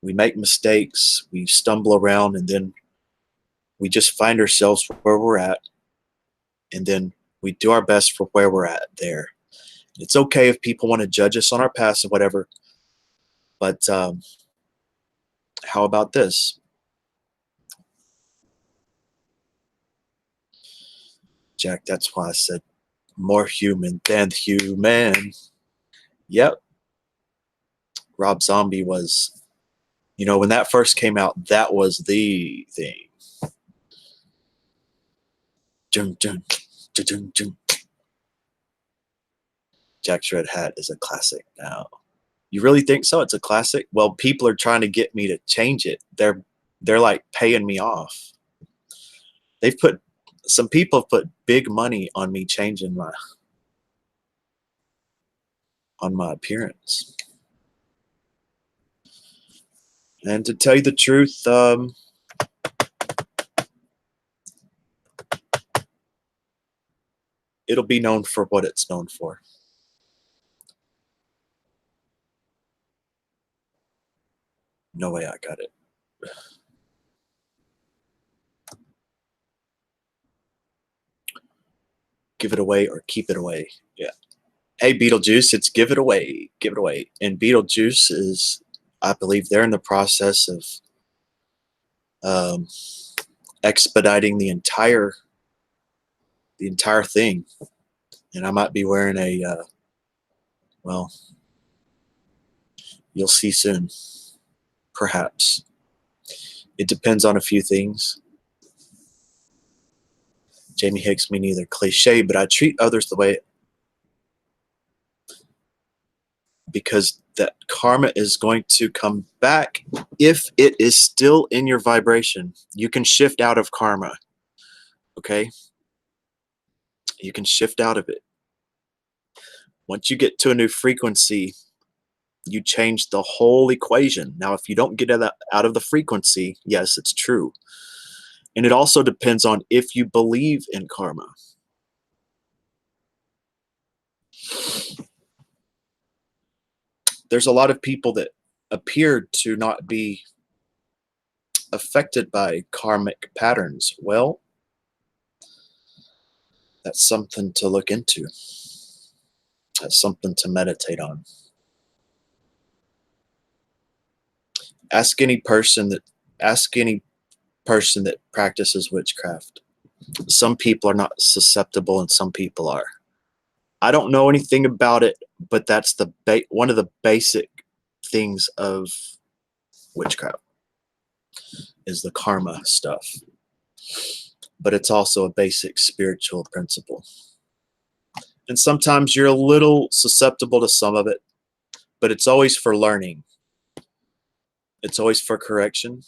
A: We make mistakes, we stumble around, and then we just find ourselves where we're at, and then we do our best for where we're at there. It's okay if people want to judge us on our past or whatever, but how about this? Jack, that's why I said more human than human. Yep. Rob Zombie was, when that first came out, that was the thing. Dun, dun, dun, dun, dun. Jack's Red Hat is a classic now. You really think so? It's a classic? Well, people are trying to get me to change it. They're like paying me off. Some people have put big money on me changing my appearance. And to tell you the truth, it'll be known for what it's known for. No way I got it. Give it away or keep it away. Yeah. Hey, Beetlejuice, it's give it away. Give it away. And Beetlejuice is, I believe they're in the process of um, expediting the entire thing. And I might be wearing well, you'll see soon. Perhaps. It depends on a few things. Jamie Hicks, me neither. Cliche, but I treat others the way, because that karma is going to come back if it is still in your vibration. You can shift out of karma, okay? You can shift out of it. Once you get to a new frequency, you change the whole equation. Now, if you don't get out of the frequency, yes, it's true. And it also depends on if you believe in karma. There's a lot of people that appear to not be affected by karmic patterns. Well, that's something to look into. That's something to meditate on. Ask any person that ask any person that practices witchcraft. Some people are not susceptible and some people are. I don't know anything about it, but that's one of the basic things of witchcraft is the karma stuff. But it's also a basic spiritual principle. And sometimes you're a little susceptible to some of it, but it's always for learning. It's always for correction,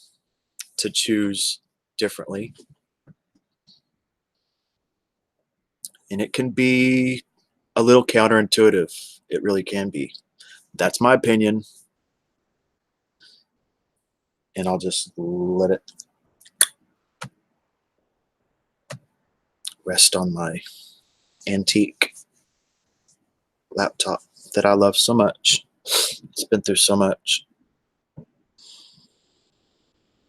A: to choose differently. And it can be a little counterintuitive. It really can be. That's my opinion. And I'll just let it rest on my antique laptop that I love so much. It's been through so much.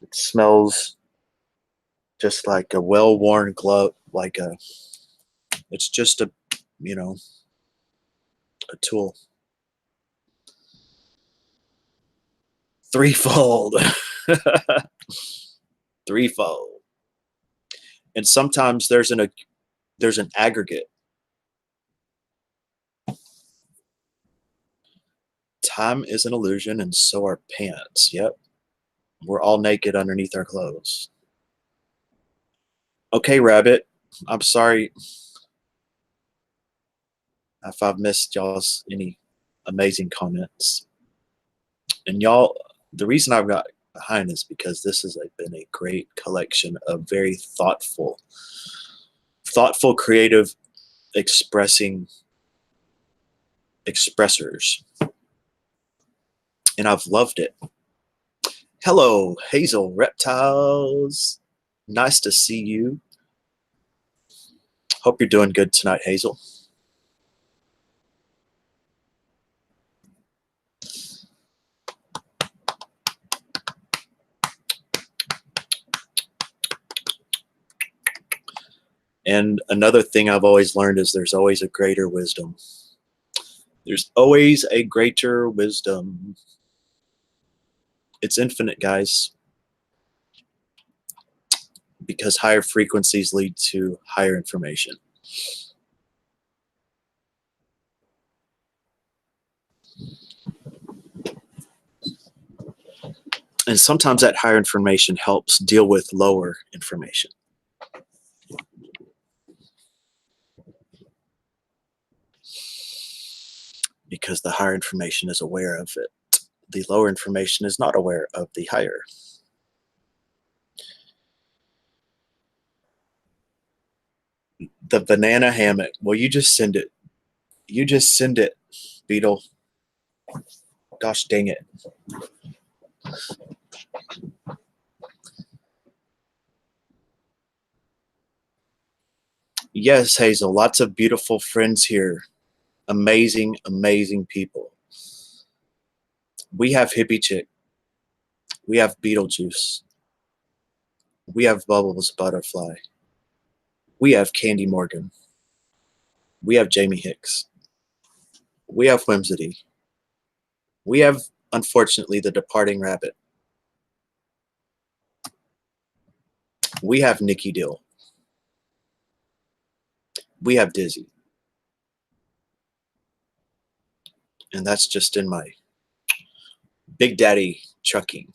A: It smells just like a well-worn glove, it's just a tool. Threefold. Threefold. And sometimes there's an aggregate. Time is an illusion, and so are pants. Yep. We're all naked underneath our clothes. Okay, Rabbit. I'm sorry if I've missed y'all's any amazing comments. And y'all, the reason I've got behind is because this has been a great collection of very thoughtful, creative, expressors. And I've loved it. Hello, Hazel Reptiles. Nice to see you. Hope you're doing good tonight, Hazel. And another thing I've always learned is there's always a greater wisdom. There's always a greater wisdom. It's infinite, guys. Because higher frequencies lead to higher information. And sometimes that higher information helps deal with lower information. Because the higher information is aware of it. The lower information is not aware of the higher. The banana hammock. Well, you just send it. You just send it, Beetle. Gosh dang it. Yes, Hazel. Lots of beautiful friends here. Amazing, amazing people. We have Hippie Chick. We have Beetlejuice. We have Bubbles Butterfly. We have Candy Morgan. We have Jamie Hicks. We have Whimsity. We have, unfortunately, the departing rabbit. We have Nikki Dill. We have Dizzy. And that's just in my Big Daddy trucking.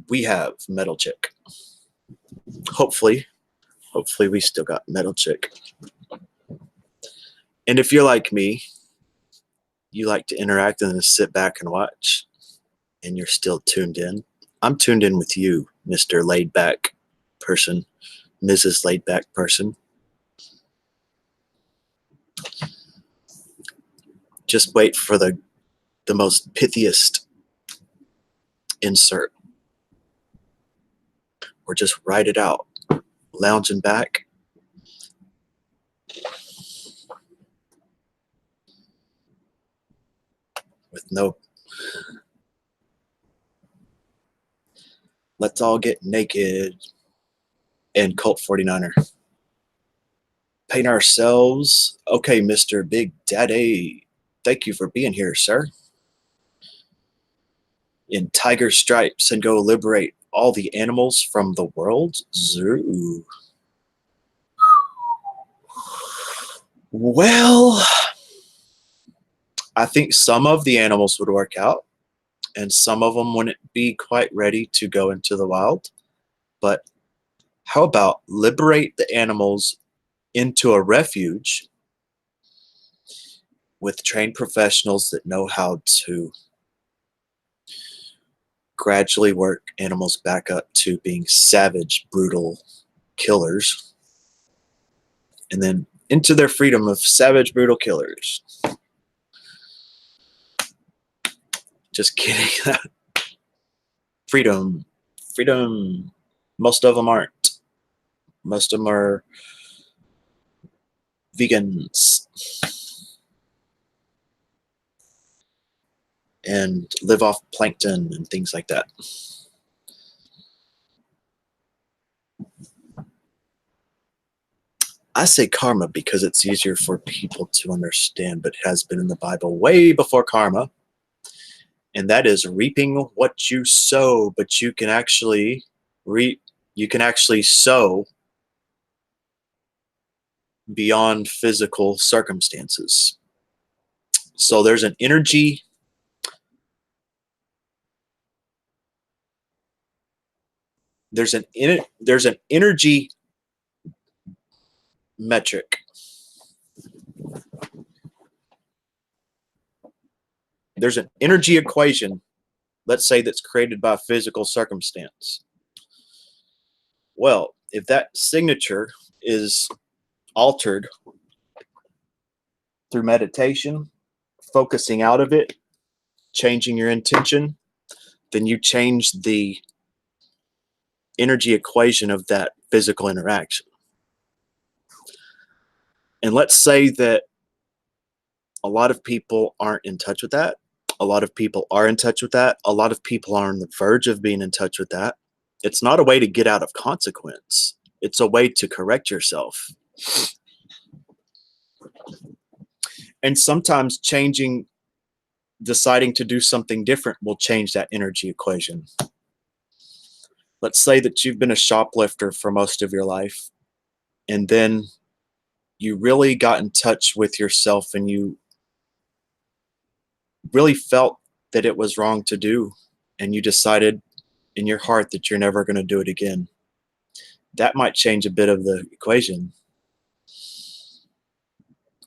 A: We have Metal Chick. Hopefully we still got Metal Chick. And if you're like me, you like to interact and then sit back and watch, and you're still tuned in. I'm tuned in with you, Mr. Laid Back person, Mrs. Laid Back person. Just wait for the most pithiest insert, or just write it out, lounging back. With Let's all get naked. And Colt 49er. Paint ourselves. Okay, Mr. Big Daddy. Thank you for being here, sir. In tiger stripes and go liberate all the animals from the world's zoo. Well, I think some of the animals would work out, and some of them wouldn't be quite ready to go into the wild. But how about liberate the animals into a refuge with trained professionals that know how to gradually work animals back up to being savage, brutal killers, and then into their freedom of savage, brutal killers. Just kidding. Freedom. Freedom. Most of them aren't. Most of them are vegans and live off plankton and things like that. I say karma because it's easier for people to understand, but it has been in the Bible way before karma. And that is reaping what you sow, but you can actually sow beyond physical circumstances. So there's an energy there's an energy metric. There's an energy equation, let's say, that's created by a physical circumstance. Well, if that signature is altered through meditation, focusing out of it, changing your intention, then you change the energy equation of that physical interaction. And let's say that a lot of people aren't in touch with that. A lot of people are in touch with that. A lot of people are on the verge of being in touch with that. It's not a way to get out of consequence. It's a way to correct yourself. And sometimes deciding to do something different will change that energy equation. Let's say that you've been a shoplifter for most of your life, and then you really got in touch with yourself and you really felt that it was wrong to do, and you decided in your heart that you're never going to do it again. That might change a bit of the equation.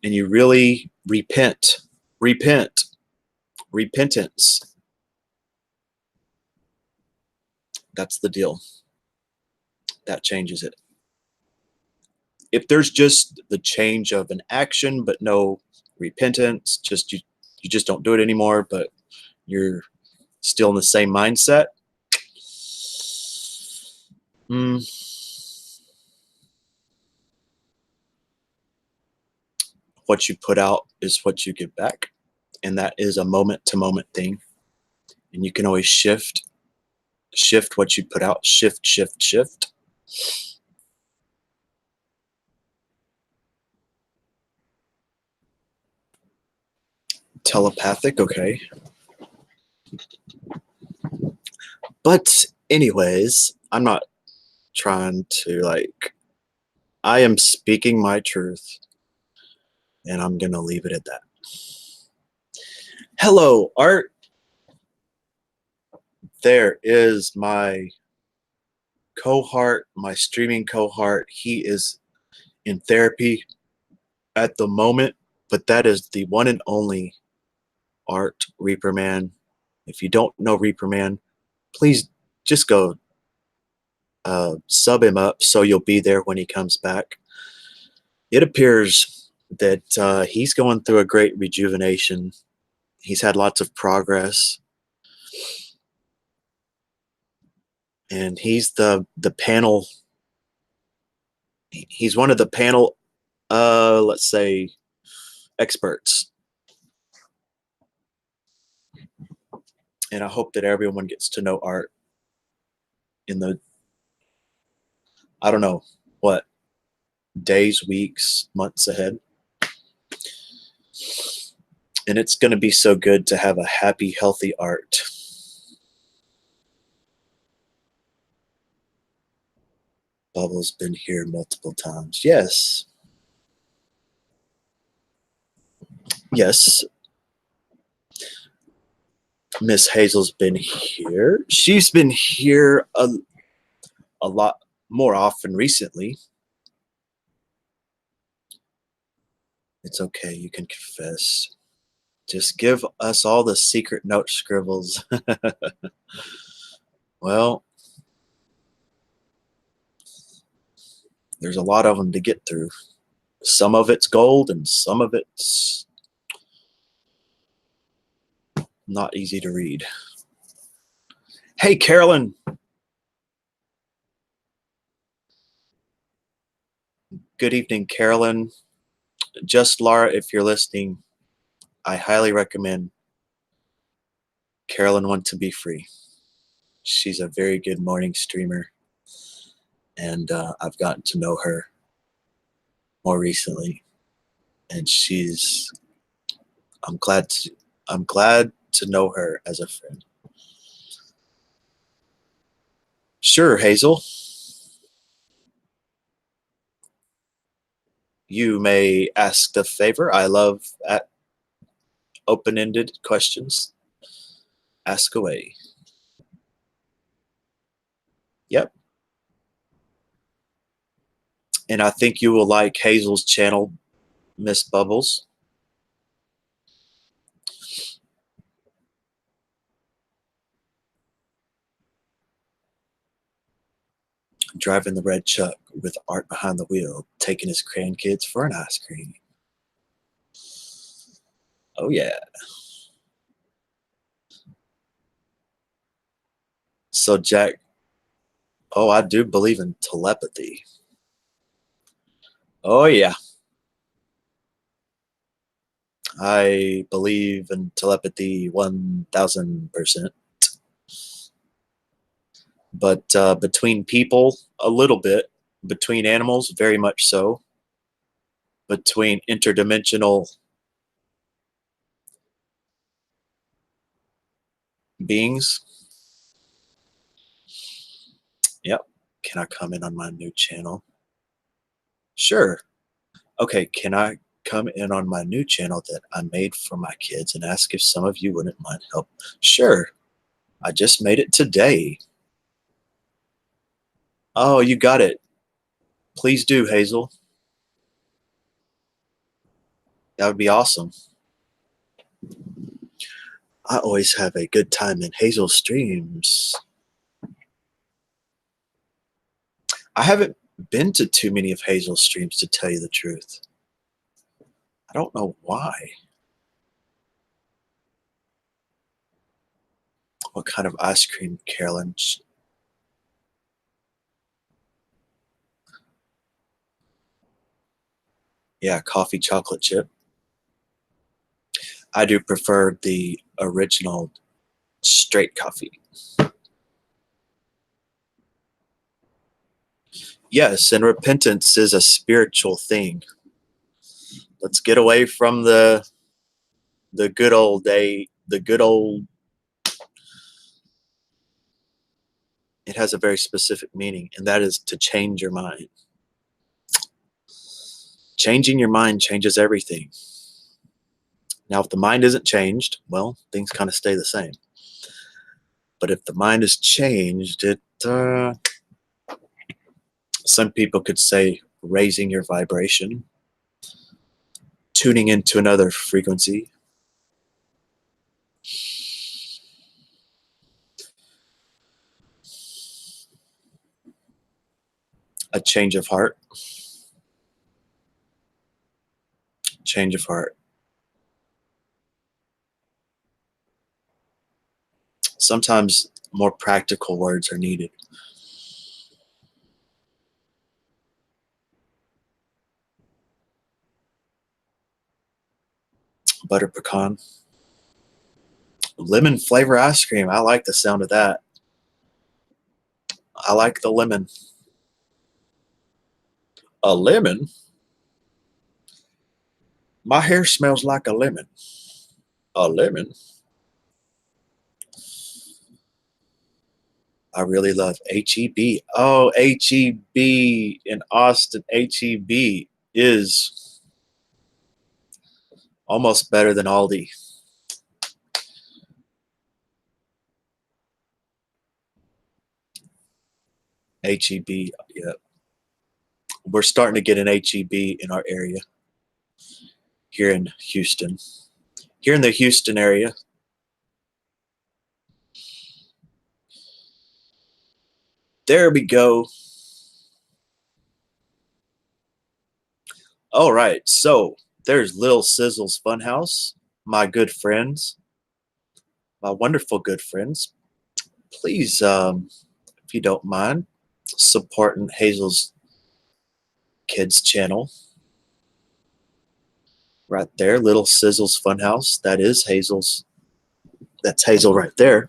A: And you really repentance. That's the deal. That changes it. If there's just the change of an action but no repentance, just you just don't do it anymore, but you're still in the same mindset. What you put out is what you get back, and that is a moment to moment thing. And you can always shift what you put out, shift. Telepathic, okay. But anyways, I'm not trying to I am speaking my truth, and I'm gonna leave it at that. Hello, Art. There is my cohort, my streaming cohort. He is in therapy at the moment, but that is the one and only Art Reaper Man. If you don't know Reaper Man, please just go sub him up so you'll be there when he comes back. It appears that he's going through a great rejuvenation. He's had lots of progress, and he's the panel. He's one of the panel, let's say, experts. And I hope that everyone gets to know Art. in the, I don't know, what, days, weeks, months ahead. And it's going to be so good to have a happy, healthy art. Bubbles been here multiple times. Yes. Yes. Miss Hazel's been here. She's been here a lot more often recently. It's okay. You can confess. Just give us all the secret note scribbles. Well, there's a lot of them to get through. Some of it's gold and some of it's not easy to read. Hey, Carolyn. Good evening, Carolyn. Just Laura, if you're listening, I highly recommend Carolyn Want to Be Free. She's a very good morning streamer, and I've gotten to know her more recently, and I'm glad to know her as a friend. Sure, Hazel. You may ask the favor. I love at open-ended questions. Ask away. Yep. And I think you will like Hazel's channel, Miss Bubbles. Driving the red truck with Art behind the wheel, taking his grandkids for an ice cream. Oh, yeah. So, Jack, oh, I do believe in telepathy. Oh, yeah. I believe in telepathy 1000%. But between people, a little bit. Between animals, very much so. Between interdimensional beings. Yep. Can I comment on my new channel? Sure. Okay, can I come in on my new channel that I made for my kids and ask if some of you wouldn't mind help? Sure. I just made it today. Oh, you got it. Please do, Hazel. That would be awesome. I always have a good time in Hazel streams. I haven't been to too many of Hazel's streams, to tell you the truth. I don't know why. What kind of ice cream, Carolyn? Yeah, coffee chocolate chip. I do prefer the original straight coffee. Yes, and repentance is a spiritual thing. Let's get away from the good old day, the good old. It has a very specific meaning, and that is to change your mind. Changing your mind changes everything. Now, if the mind isn't changed, well, things kind of stay the same. But if the mind is changed, some people could say raising your vibration, tuning into another frequency, a change of heart, change of heart. Sometimes more practical words are needed. Butter pecan, lemon flavor ice cream. I like the sound of that. I like the lemon. A lemon? My hair smells like a lemon. A lemon? I really love HEB. Oh, HEB in Austin. HEB is almost better than Aldi. HEB, yeah. We're starting to get an HEB in our area here in Houston. Here in the Houston area. There we go. All right, so there's Lil Sizzle's Funhouse, my good friends, my wonderful good friends. Please, if you don't mind, supporting Hazel's kids channel. Right there, Little Sizzle's Funhouse. That is Hazel's. That's Hazel right there.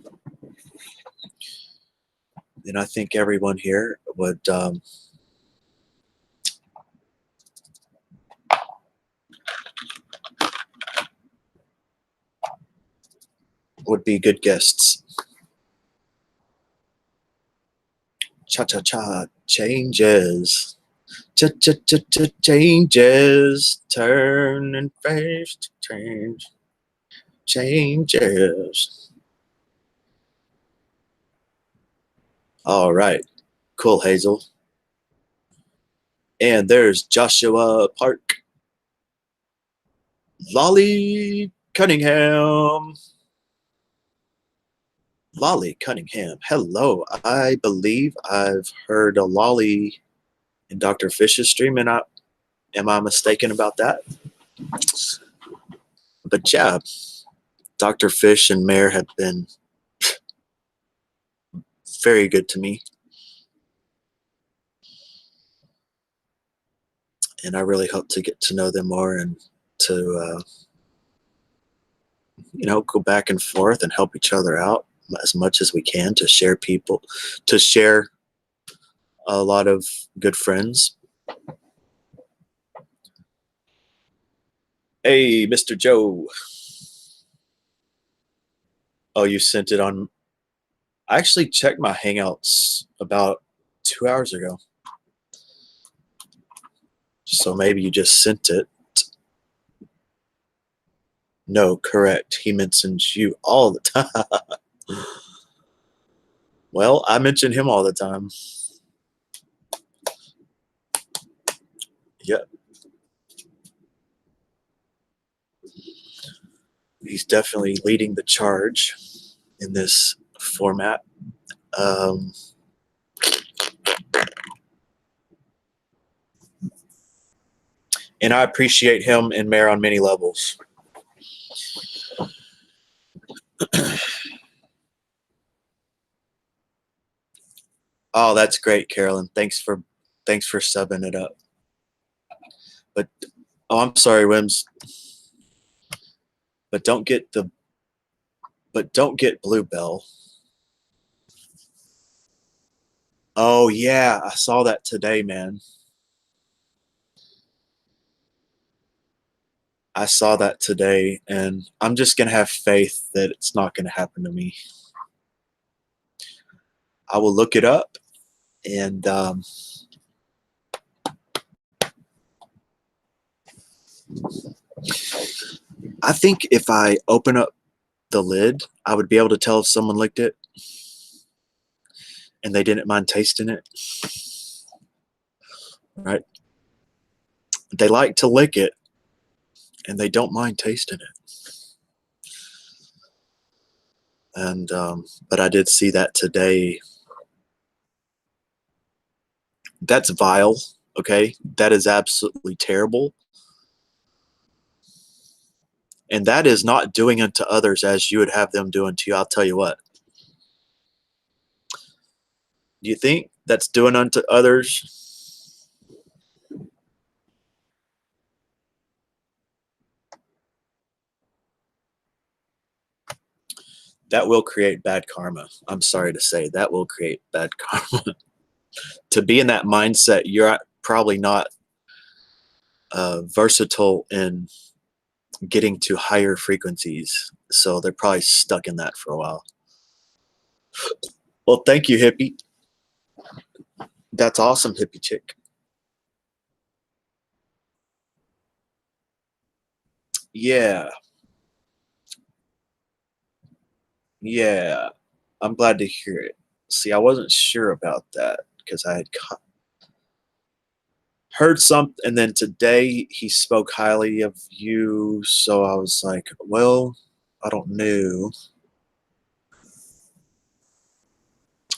A: And I think everyone here would be good guests. Cha cha cha changes. Cha cha cha cha changes. Turn and face to change. Changes. All right. Cool, Hazel. And there's Joshua Park. Lolly Cunningham. Lolly Cunningham. Hello. I believe I've heard a Lolly in Dr. Fish's stream, and am I mistaken about that? But yeah, Dr. Fish and Mare have been very good to me. And I really hope to get to know them more and to, go back and forth and help each other out as much as we can to share a lot of good friends. Hey, Mr. Joe. Oh, you sent it on. I actually checked my Hangouts about 2 hours ago. So maybe you just sent it. No, correct. He mentions you all the time. Well, I mention him all the time. Yep. He's definitely leading the charge in this format. And I appreciate him and Mare on many levels. Oh, that's great, Carolyn. Thanks for subbing it up. But I'm sorry, Wims. But don't get Bluebell. Oh yeah, I saw that today, man. I saw that today, and I'm just gonna have faith that it's not gonna happen to me. I will look it up, and I think if I open up the lid, I would be able to tell if someone licked it and they didn't mind tasting it. Right? They like to lick it and they don't mind tasting it. And but I did see that today. That's vile, okay? That is absolutely terrible. And that is not doing unto others as you would have them do unto you. I'll tell you what. Do you think that's doing unto others? That will create bad karma. I'm sorry to say that will create bad karma. To be in that mindset, you're probably not versatile in getting to higher frequencies. So they're probably stuck in that for a while. Well, thank you, hippie. That's awesome, hippie chick. Yeah, yeah. I'm glad to hear it. See, I wasn't sure about that because I had heard something, and then today he spoke highly of you. So I was like, well, I don't know.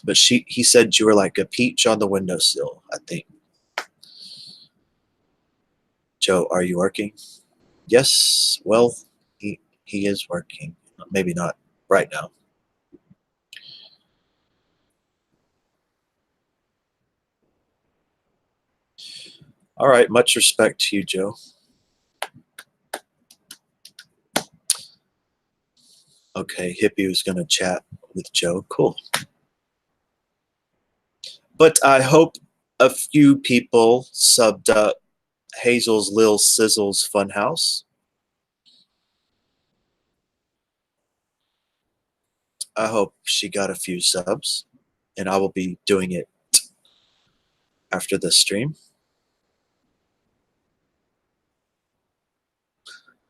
A: But he said you were like a peach on the windowsill, I think. Joe, are you working? Yes. Well, he is working. Maybe not right now. All right. Much respect to you, Joe. Okay, Hippie was gonna chat with Joe. Cool. But I hope a few people subbed up Hazel's Lil Sizzle's Funhouse. I hope she got a few subs, and I will be doing it after the stream.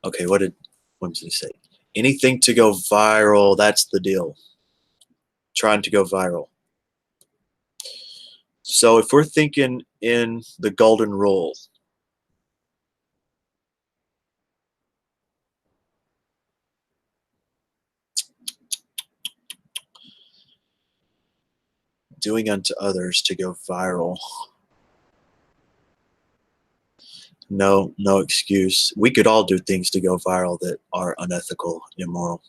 A: Okay, what did he say? Anything to go viral, that's the deal. Trying to go viral. So if we're thinking in the golden rule, doing unto others to go viral. No, no excuse. We could all do things to go viral that are unethical, immoral.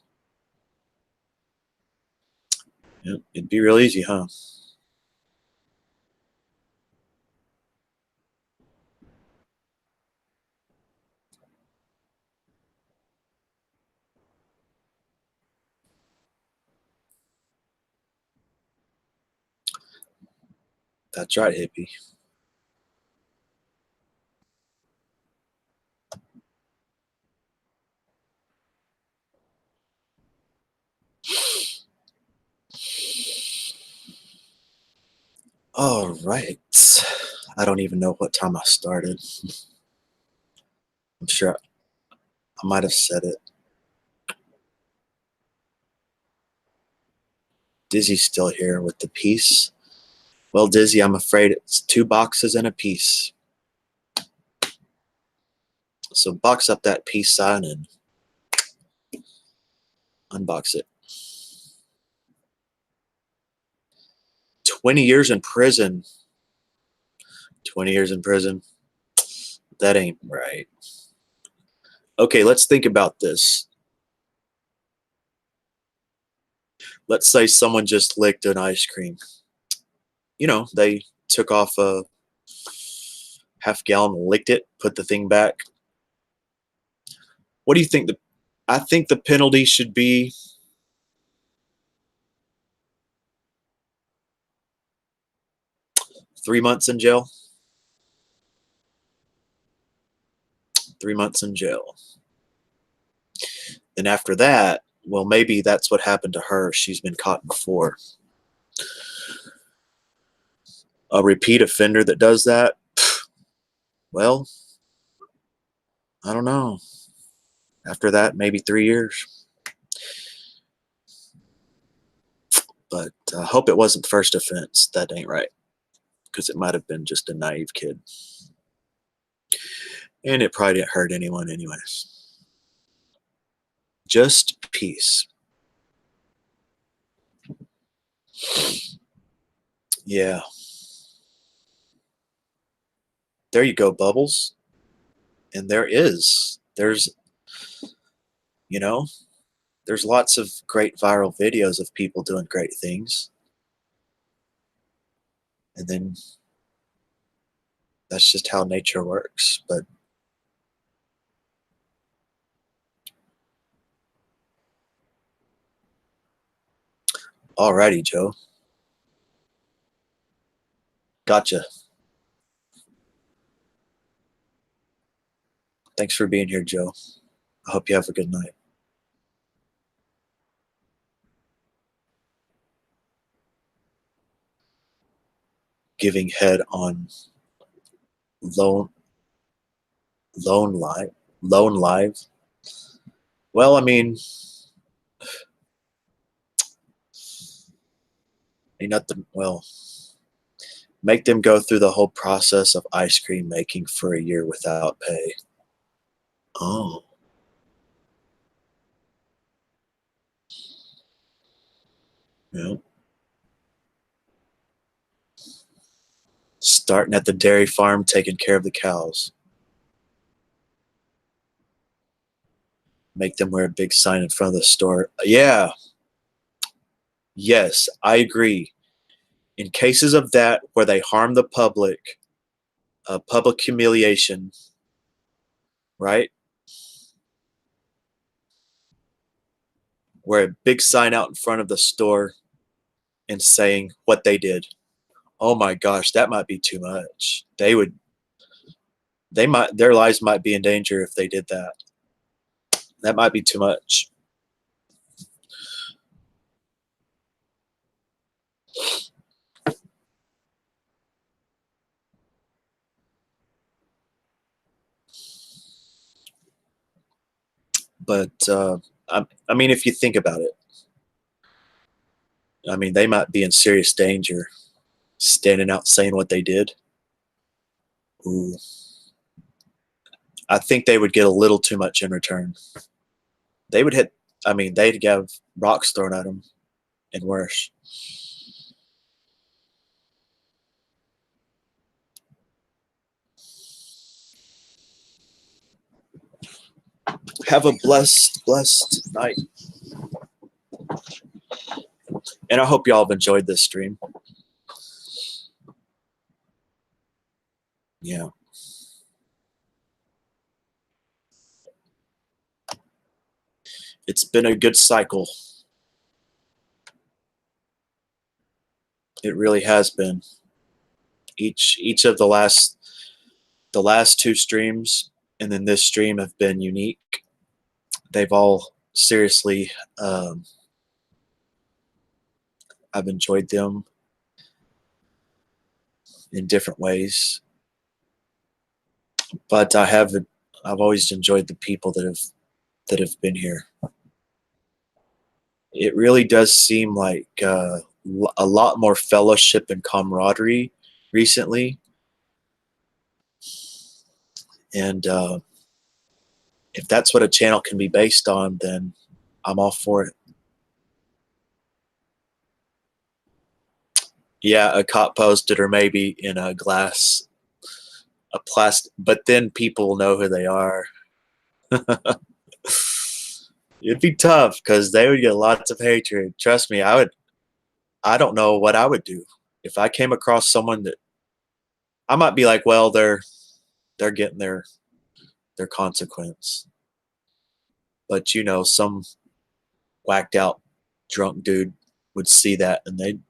A: Yeah, it'd be real easy, huh? That's right, hippie. All right. I don't even know what time I started. I'm sure I might have said it. Dizzy's still here with the piece. Well, Dizzy, I'm afraid it's 2 boxes and a piece. So box up that peace sign and unbox it. 20 years in prison. 20 years in prison. That ain't right. Okay, let's think about this. Let's say someone just licked an ice cream. They took off a half gallon, licked it, put the thing back. What do you think? I think the penalty should be 3 months in jail. 3 months in jail. And after that, well, maybe that's what happened to her. She's been caught before. A repeat offender that does that, well, I don't know. After that, maybe 3 years. But I hope it wasn't first offense. That ain't right. Because it might have been just a naive kid. And it probably didn't hurt anyone, anyways. Just peace. Yeah. There you go, Bubbles. And you know, there's lots of great viral videos of people doing great things. And then that's just how nature works. But Alrighty, Joe. Gotcha. Thanks for being here, Joe. I hope you have a good night. Giving head on lone lone live. Well, I mean, ain't nothing. Well, make them go through the whole process of ice cream making for a year without pay. Oh, yeah. Starting at the dairy farm, taking care of the cows. Make them wear a big sign in front of the store. Yeah, yes, I agree. In cases of that where they harm the public, public humiliation, right? Wear a big sign out in front of the store and saying what they did. Oh my gosh, that might be too much. Their lives might be in danger if they did that. That might be too much. But I mean, if you think about it, I mean, they might be in serious danger standing out saying what they did. Ooh, I think they would get a little too much in return. They would hit. I mean, they'd have rocks thrown at them and worse. Have a blessed night, and I hope y'all have enjoyed this stream. Yeah, it's been a good cycle. It really has been. Each of the last two streams and then this stream have been unique. They've all seriously, I've enjoyed them in different ways, but I've always enjoyed the people that have been here. It really does seem like a lot more fellowship and camaraderie recently, and if that's what a channel can be based on, then I'm all for it. Yeah, a cop posted, or maybe in a glass, a plastic, but then people will know who they are. It'd be tough because they would get lots of hatred. Trust me, I don't know what I would do if I came across someone that I might be like, well, they're getting their consequence. But you know, some whacked out drunk dude would see that and they'd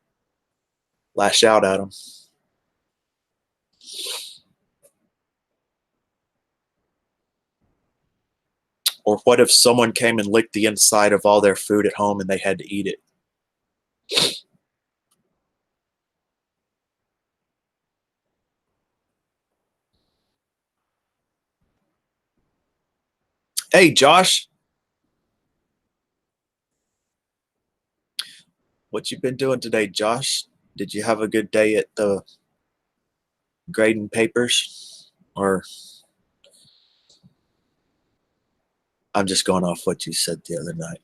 A: lash out at him. Or what if someone came and licked the inside of all their food at home and they had to eat it? Hey, Josh, what you been doing today, Josh? Did you have a good day at the grading papers? Or I'm just going off what you said the other night.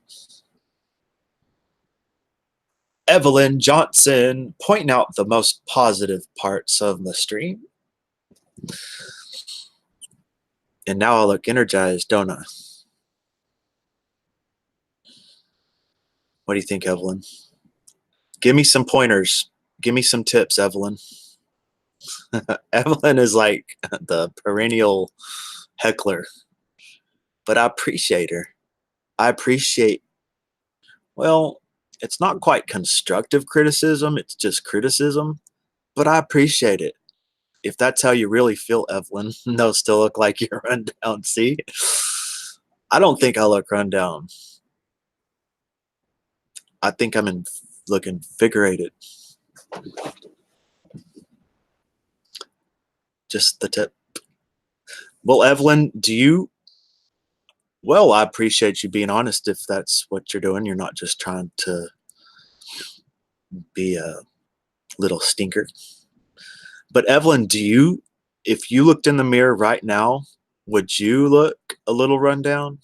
A: Evelyn Johnson pointing out the most positive parts of the stream. And now I look energized, don't I? What do you think, Evelyn? Give me some pointers. Give me some tips, Evelyn. Evelyn is like the perennial heckler, but I appreciate her. I appreciate, well, It's not quite constructive criticism, it's just criticism, but I appreciate it. If that's how you really feel, Evelyn, no, still look like you're run down. See? I don't think I look run down. I think look invigorated. Just the tip. Well, Evelyn, well, I appreciate you being honest if that's what you're doing. You're not just trying to be a little stinker. But Evelyn, if you looked in the mirror right now, would you look a little run down?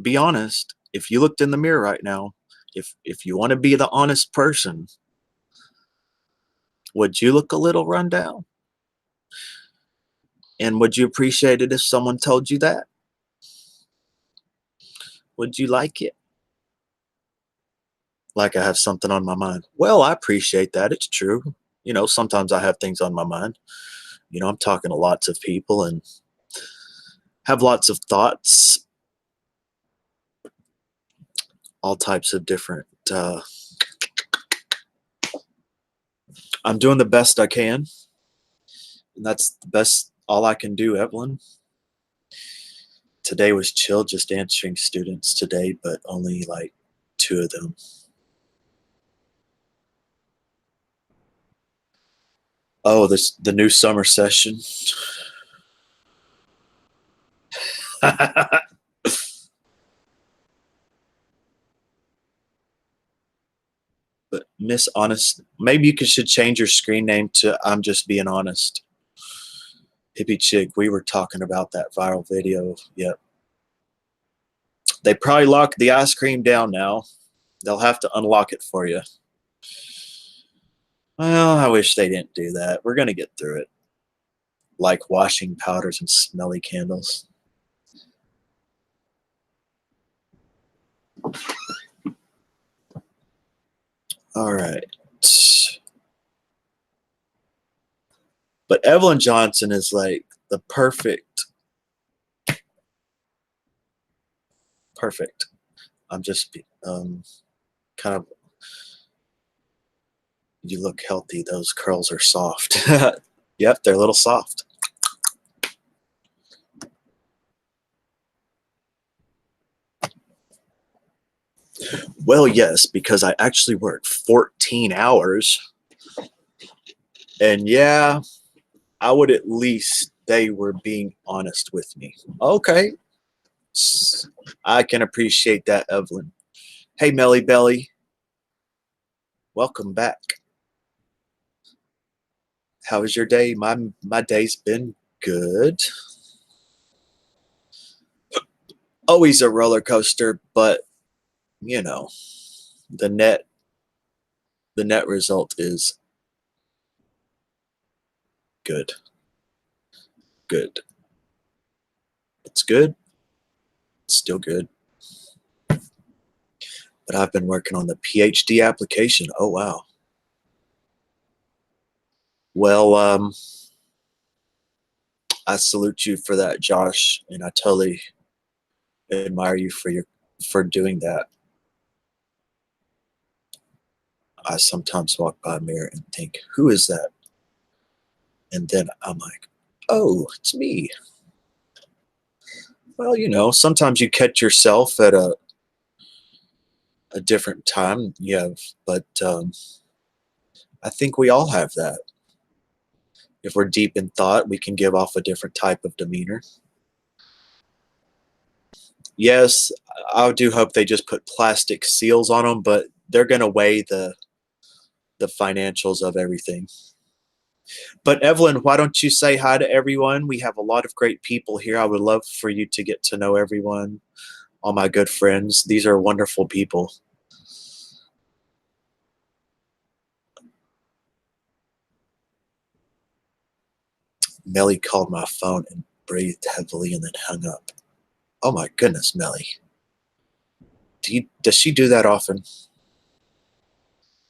A: Be honest. If you looked in the mirror right now, if you want to be the honest person, would you look a little run down? And would you appreciate it if someone told you that? Would you like it? Like I have something on my mind. Well, I appreciate that. It's true. Sometimes I have things on my mind. I'm talking to lots of people and have lots of thoughts, all types of different. I'm doing the best I can, and that's the best all I can do, Evelyn. Today was chill, just answering students today, but only like 2 of them. Oh, the new summer session. But Miss Honest, maybe should change your screen name to I'm Just Being Honest. Hippie Chick, we were talking about that viral video. Yep. They probably locked the ice cream down now. They'll have to unlock it for you. Well, I wish they didn't do that. We're going to get through it. Like washing powders and smelly candles. All right. But Evelyn Johnson is like the perfect. I'm just kind of. You look healthy. Those curls are soft. Yep, they're a little soft. Well, yes, because I actually worked 14 hours. And yeah, I would at least they were being honest with me. Okay. I can appreciate that, Evelyn. Hey, Melly Belly. Welcome back. How was your day? My day's been good. Always a roller coaster, but the net result is good. Good. It's good. It's still good. But I've been working on the PhD application. Oh wow. Well, I salute you for that, Josh, and I totally admire you for doing that. I sometimes walk by a mirror and think, who is that? And then I'm like, oh, it's me. Well, sometimes you catch yourself at a different time. But I think we all have that. If we're deep in thought, we can give off a different type of demeanor. Yes, I do hope they just put plastic seals on them, but they're going to weigh the financials of everything. But Evelyn, why don't you say hi to everyone? We have a lot of great people here. I would love for you to get to know everyone, all my good friends. These are wonderful people. Melly called my phone and breathed heavily and then hung up. Oh my goodness, Melly. Does she do that often?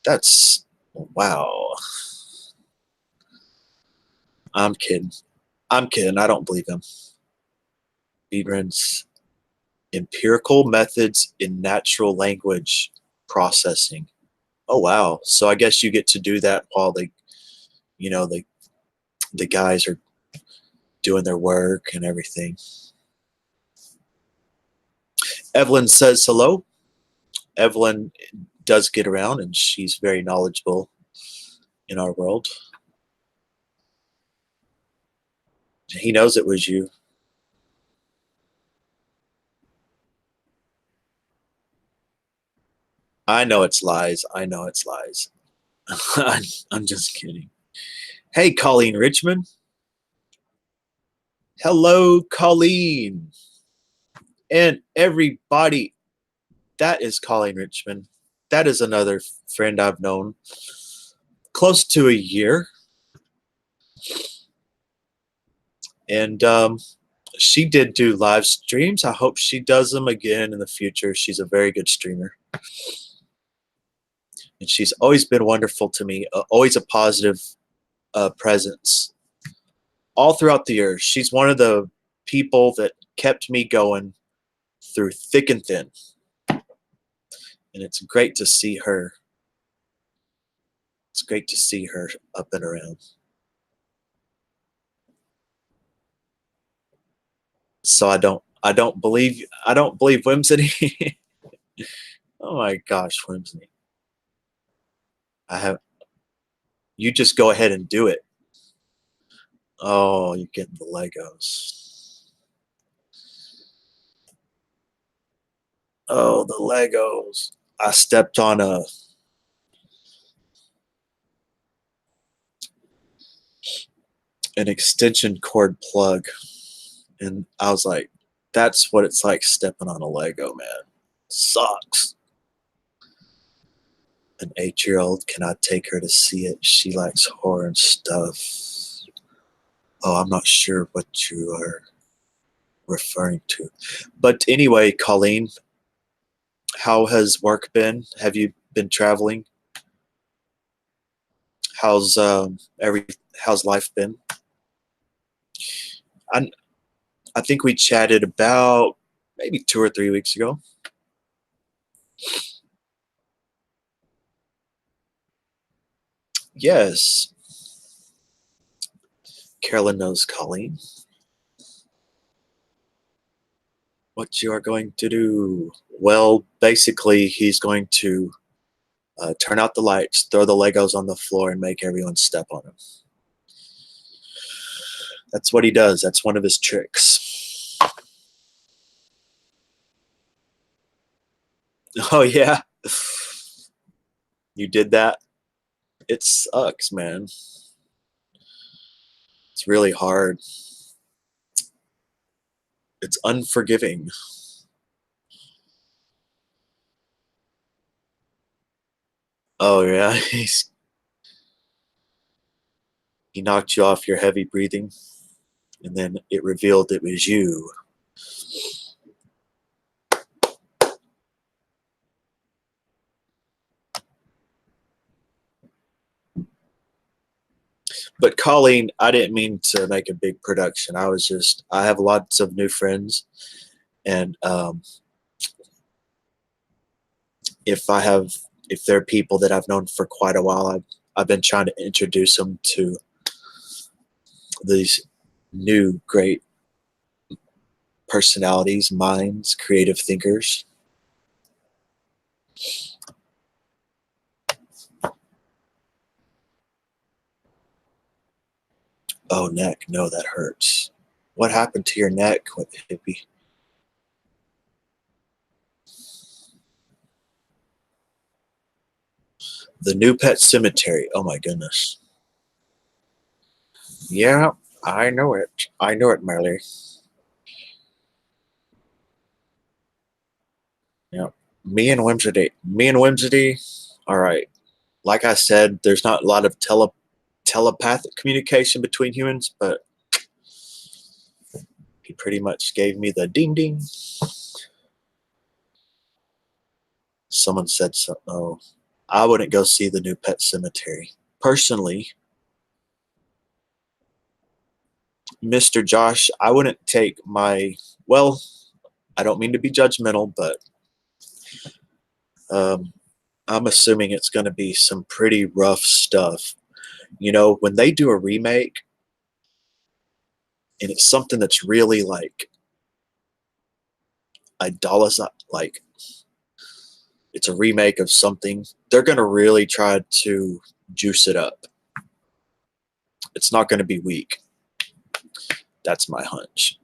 A: That's wow. I'm kidding. I'm kidding. I don't believe him. Biedron's empirical methods in natural language. processing. Oh wow. So I guess you get to do that while you know, the guys are doing their work and everything. Evelyn says hello. Evelyn does get around and she's very knowledgeable in our world. He knows it was you. I know it's lies. I know it's lies. I'm just kidding. Hey, Colleen Richmond. Hello, Colleen. And everybody, that is Colleen Richmond. That is another friend I've known close to a year. And she did do live streams. I hope she does them again in the future. She's a very good streamer. And she's always been wonderful to me, always a positive presence all throughout the years. She's one of the people that kept me going through thick and thin. And it's great to see her. It's great to see her up and around. So I don't believe Whimsity. Oh my gosh, Whimsity. You just go ahead and do it. Oh, you're getting the Legos. Oh, the Legos. I stepped on an extension cord plug and I was like, that's what it's like stepping on a Lego, man. Sucks. An 8-year-old, can I take her to see it? She likes horror and stuff. Oh, I'm not sure what you are referring to. But anyway, Colleen, how has work been? Have you been traveling? How's how's life been? I I think we chatted about maybe 2 or 3 weeks ago. Yes. Carolyn knows Colleen. What you are going to do? Well, basically, he's going to turn out the lights, throw the Legos on the floor, and make everyone step on him. That's what he does. That's one of his tricks. Oh, yeah. You did that? It sucks, man. It's really hard. It's unforgiving. Oh, yeah. He knocked you off your heavy breathing, and then it revealed it was you. But Colleen, I didn't mean to make a big production. I have lots of new friends, and if there are people that I've known for quite a while, I've been trying to introduce them to these new great personalities, minds, creative thinkers. Oh, neck. No, that hurts. What happened to your neck, hippie? The New Pet Cemetery. Oh my goodness. Yeah, I know it. I know it, Marley. Yeah. Me and Whimsity. All right. Like I said, there's not a lot of telepathic communication between humans, but he pretty much gave me the ding ding. Someone said so. Oh, I wouldn't go see the New Pet Cemetery. Personally, Mr. Josh, I wouldn't take well, I don't mean to be judgmental, but I'm assuming it's going to be some pretty rough stuff. You know, when they do a remake and it's something that's really like idolatry, like it's a remake of something, they're going to really try to juice it up. It's not going to be weak. That's my hunch.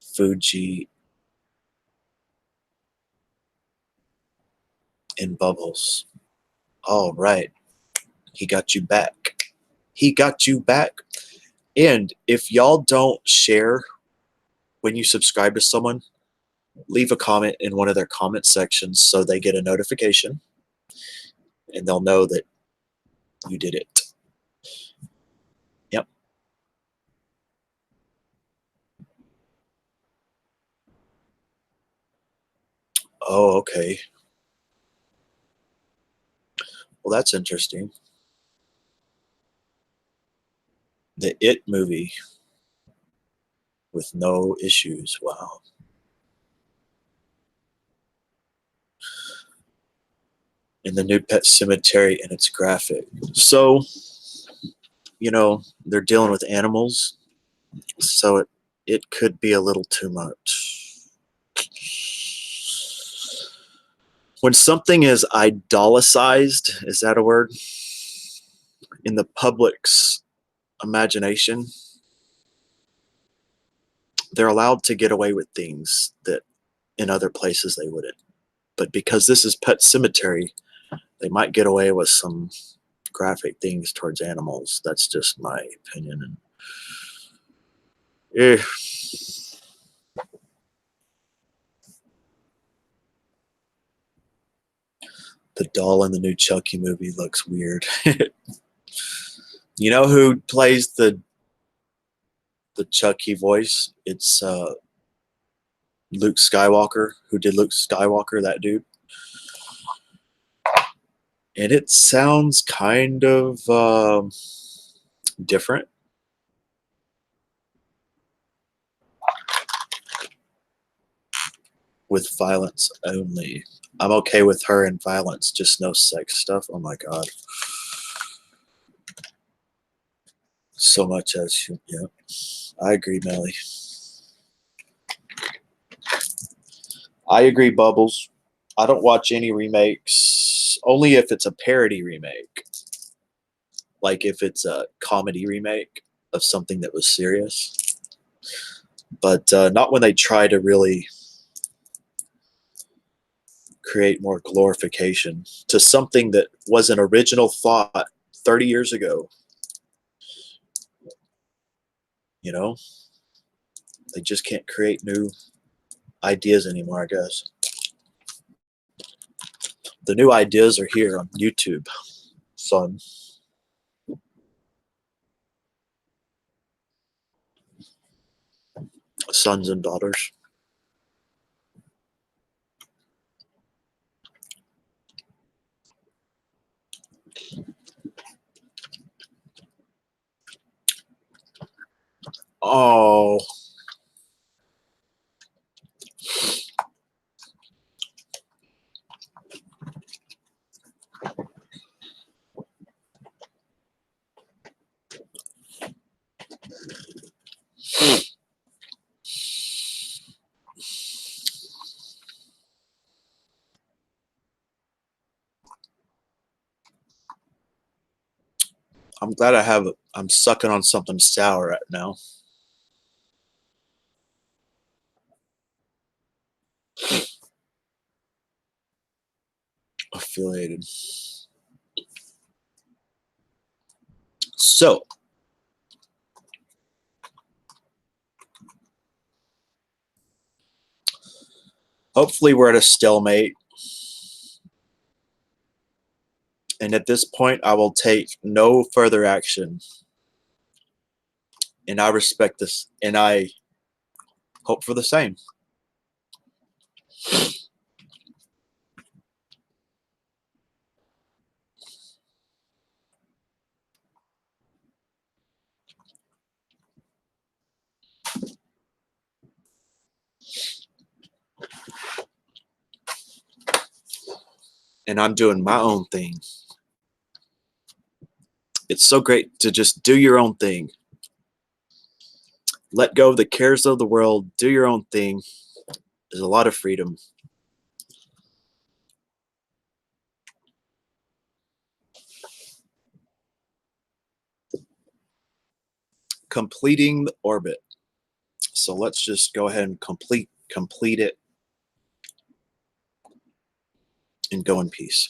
A: Fuji and Bubbles. All right. He got you back. He got you back. And if y'all don't share when you subscribe to someone, leave a comment in one of their comment sections so they get a notification and they'll know that you did it. Yep. Oh, okay. Well, that's interesting. The It movie with no issues. Wow. And the new Pet Cemetery, and it's graphic. So, you know, they're dealing with animals, so it could be a little too much. When something is idolicized, is that a word? In the public's imagination, they're allowed to get away with things that in other places they wouldn't. But because this is Pet Cemetery, they might get away with some graphic things towards animals. That's just my opinion. And eh, the doll in the new Chucky movie looks weird. You know who plays the Chucky voice? It's Luke Skywalker, who did Luke Skywalker, that dude. And it sounds kind of different. With violence only. I'm okay with her and violence, just no sex stuff. Oh my god. So much as yeah. I agree, Melly. I agree, Bubbles. I don't watch any remakes, only if it's a parody remake. Like if it's a comedy remake of something that was serious. But not when they try to really create more glorification to something that was an original thought 30 years ago. You know, they just can't create new ideas anymore, I guess. The new ideas are here on YouTube, son. Sons and daughters. Oh, I'm glad I'm sucking on something sour right now. Affiliated. So, hopefully, we're at a stalemate. And at this point, I will take no further action. And I respect this. And I hope for the same. and I'm doing my own thing. It's so great to just do your own thing. Let go of the cares of the world, do your own thing. There's a lot of freedom. Completing the orbit. So let's just go ahead and complete it and go in peace.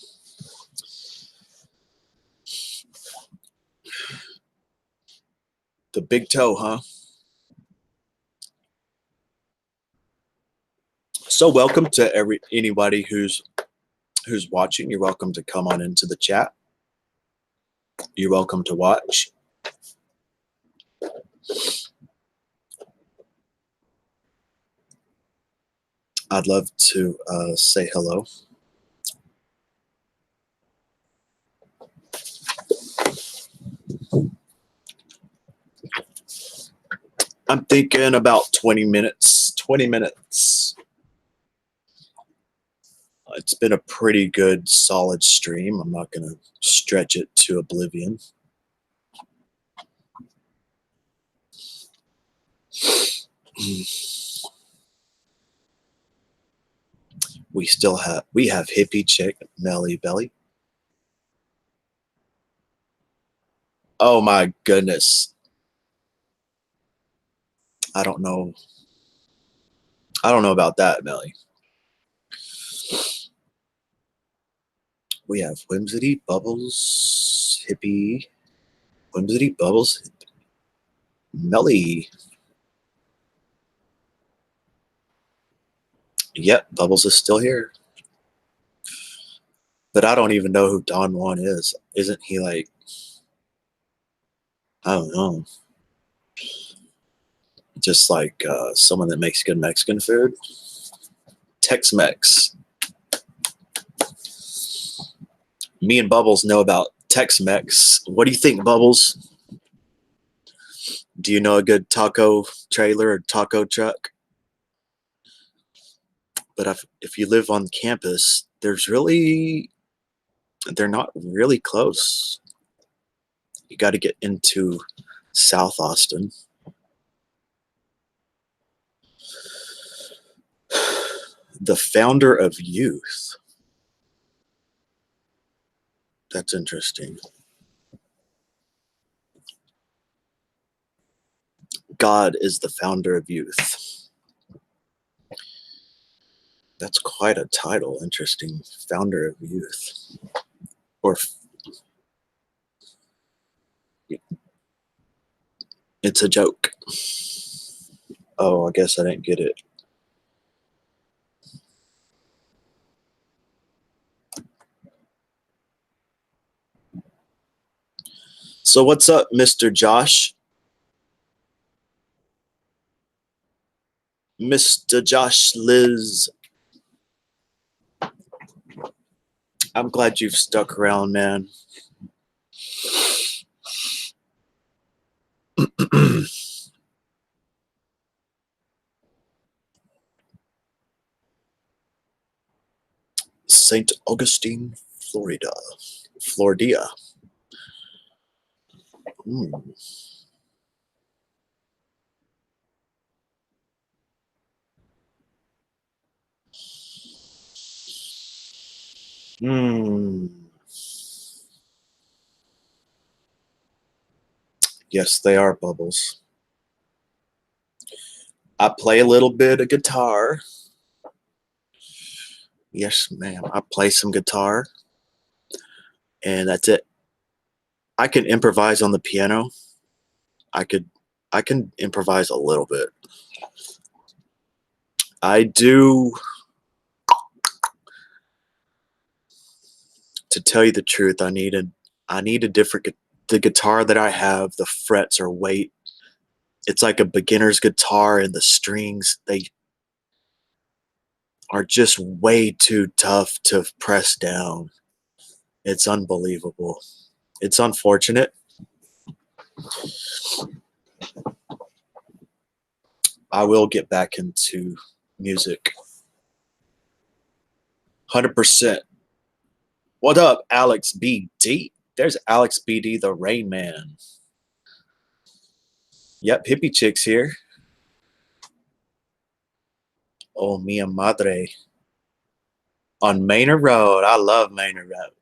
A: The big toe, huh? So welcome to anybody who's watching. You're welcome to come on into the chat. You're welcome to watch. I'd love to say hello. I'm thinking about 20 minutes. 20 minutes. It's been a pretty good, solid stream. I'm not going to stretch it to oblivion. We have hippie chick Melly Belly. Oh my goodness. I don't know about that, Melly. We have Whimsity Bubbles, Hippie, Whimsity Bubbles, Melly. Yep, Bubbles is still here. But I don't even know who Don Juan is. Isn't he like, I don't know, just like someone that makes good Mexican food? Tex-Mex. Me and Bubbles know about Tex-Mex. What do you think, Bubbles? Do you know a good taco trailer or taco truck? But if you live on campus, they're not really close. You got to get into South Austin. The founder of youth. That's interesting. God is the founder of youth. That's quite a title. Interesting. Founder of youth. Or it's a joke. Oh, I guess I didn't get it. So what's up, Mr. Josh? Mr. Josh Liz. I'm glad you've stuck around, man. St. Augustine, Florida. Florida. Mm. Hmm. Yes, they are, Bubbles. I play a little bit of guitar. Yes, ma'am. I play some guitar. And that's it. I can improvise on the piano. I can improvise a little bit. I do. To tell you the truth, I need a different the guitar that I have, the frets are way, it's like a beginner's guitar, and the strings, they are just way too tough to press down. It's unbelievable. It's unfortunate. I will get back into music. 100%. What up, Alex BD? There's Alex BD, the Rain Man. Yep, hippie chicks here. Oh, mia madre. On Manor Road. I love Manor Road.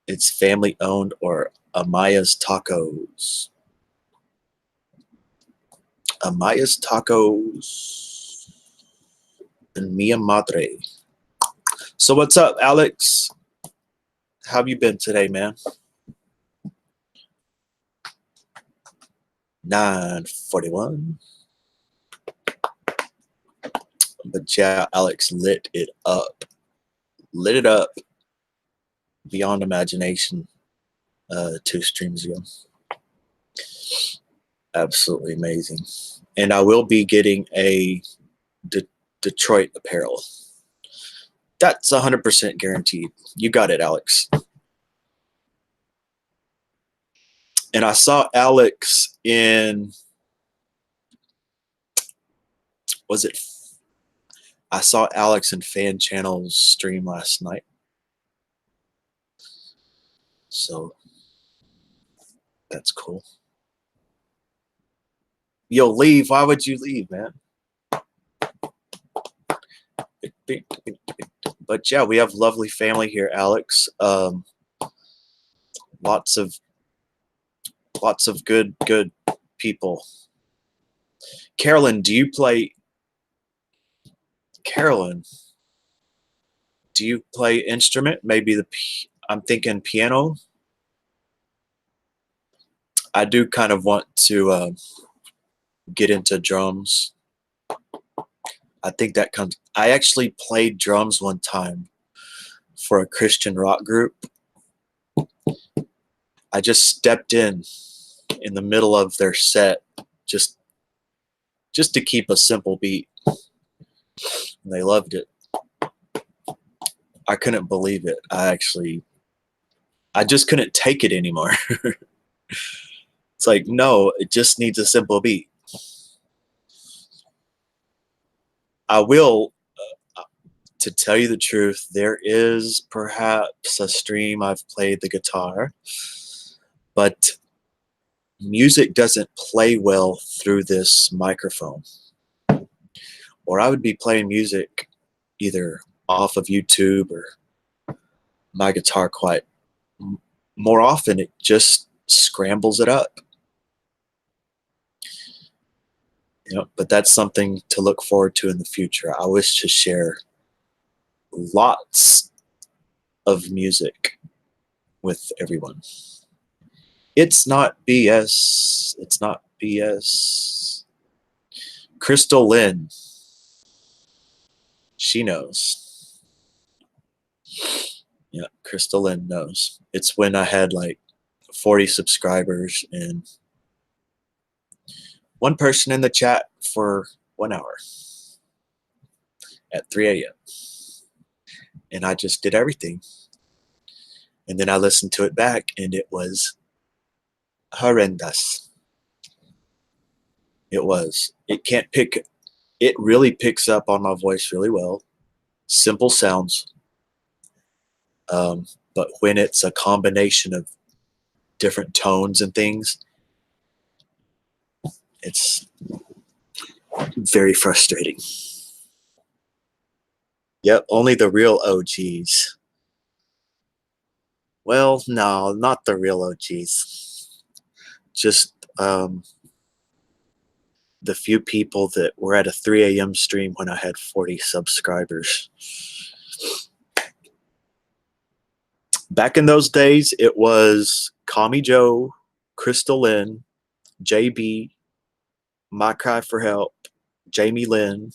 A: It's family owned or Amaya's Tacos. Amaya's Tacos and Mia Madre. So what's up, Alex? How have you been today, man? 9:41. But yeah, Alex lit it up. Lit it up beyond imagination 2 streams ago. Absolutely amazing. And I will be getting a Detroit apparel. That's 100% guaranteed. You got it, Alex. And I saw Alex in, was it, I saw Alex in Fan Channel's stream last night. So that's cool. You'll leave. Why would you leave, man? But yeah, we have lovely family here, Alex. Lots of good people. Carolyn, do you play instrument? Maybe I'm thinking piano. I do kind of want to get into drums. I think that comes. I actually played drums one time for a Christian rock group. I just stepped in the middle of their set, just to keep a simple beat, and they loved it. I couldn't believe it. I just couldn't take it anymore. It's like, no, it just needs a simple beat. I will, to tell you the truth, there is perhaps a stream I've played the guitar, but music doesn't play well through this microphone. Or I would be playing music either off of YouTube or my guitar quite more often. It just scrambles it up. But that's something to look forward to in the future. I wish to share lots of music with everyone. It's not BS. It's not BS. Crystal Lynn. She knows. Yeah, Crystal Lynn knows. It's when I had like 40 subscribers and one person in the chat for 1 hour at 3 a.m. And I just did everything. And then I listened to it back and it was horrendous. It was. It really picks up on my voice really well. Simple sounds. But when it's a combination of different tones and things, it's very frustrating. Yep, only the real OGs. Well, no, not the real OGs. Just the few people that were at a 3 a.m. stream when I had 40 subscribers. Back in those days, it was Kami Joe, Crystal Lynn, JB, My Cry for Help, Jamie Lynn,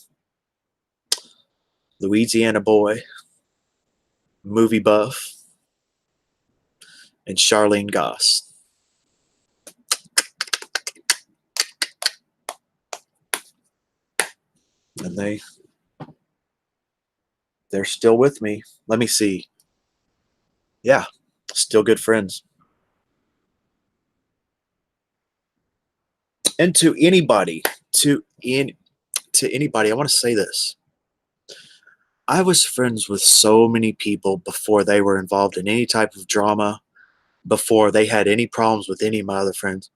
A: Louisiana Boy, Movie Buff, and Charlene Goss. And they're still with me. Let me see. Yeah, still good friends. And to anybody, I want to say this. I was friends with so many people before they were involved in any type of drama, before they had any problems with any of my other friends.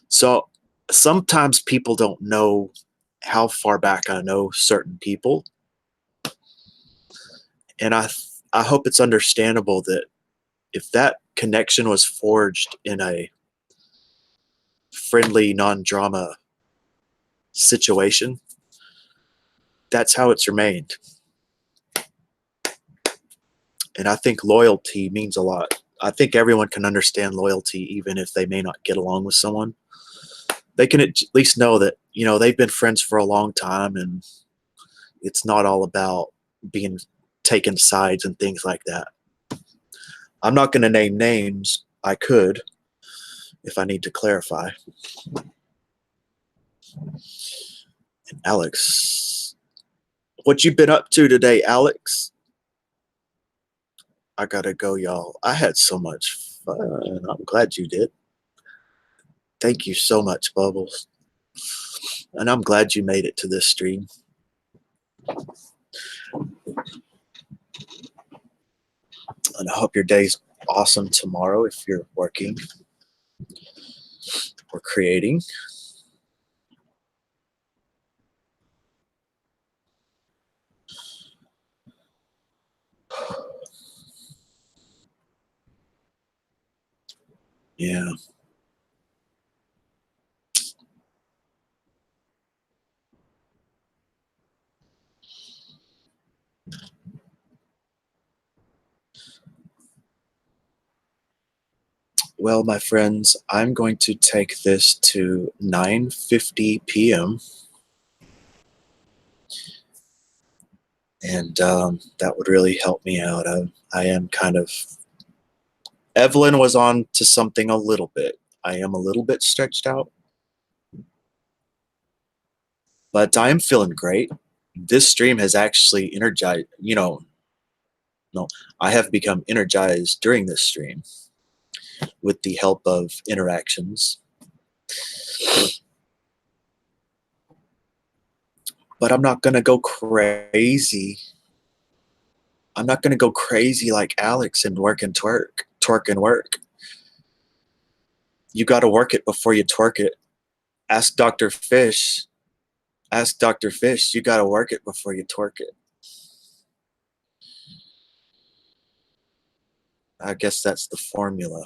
A: So sometimes people don't know how far back I know certain people, and I hope it's understandable that if that connection was forged in a friendly, non-drama situation, that's how it's remained. And I think loyalty means a lot. I think everyone can understand loyalty even if they may not get along with someone. They can at least know that, they've been friends for a long time and it's not all about being taking sides and things like that. I'm not going to name names. I could if I need to clarify. And Alex, what you been up to today, Alex? I gotta go, y'all. I had so much fun. I'm glad you did. Thank you so much, Bubbles. And I'm glad you made it to this stream. And I hope your day's awesome tomorrow if you're working or creating. Yeah. Well, my friends, I'm going to take this to 9:50 p.m. And that would really help me out. I am kind of. Evelyn was on to something a little bit. I am a little bit stretched out, but I am feeling great. This stream has actually energized, no, I have become energized during this stream with the help of interactions. But I'm not going to go crazy. I'm not going to go crazy like Alex and work and twerk and work. You got to work it before you twerk it. Ask Dr. Fish. Ask Dr. Fish. You got to work it before you twerk it. I guess that's the formula.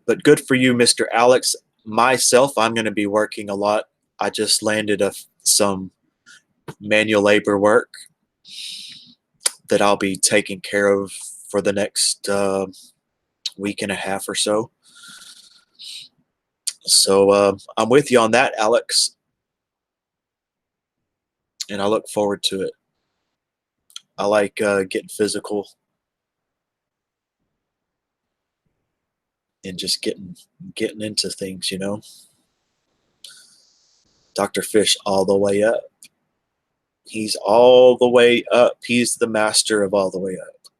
A: But good for you, Mr. Alex. Myself, I'm going to be working a lot. I just landed some manual labor work that I'll be taking care of for the next week and a half or so. So I'm with you on that, Alex, and I look forward to it. I like getting physical and just getting into things, Dr. Fish all the way up. He's all the way up. He's the master of all the way up.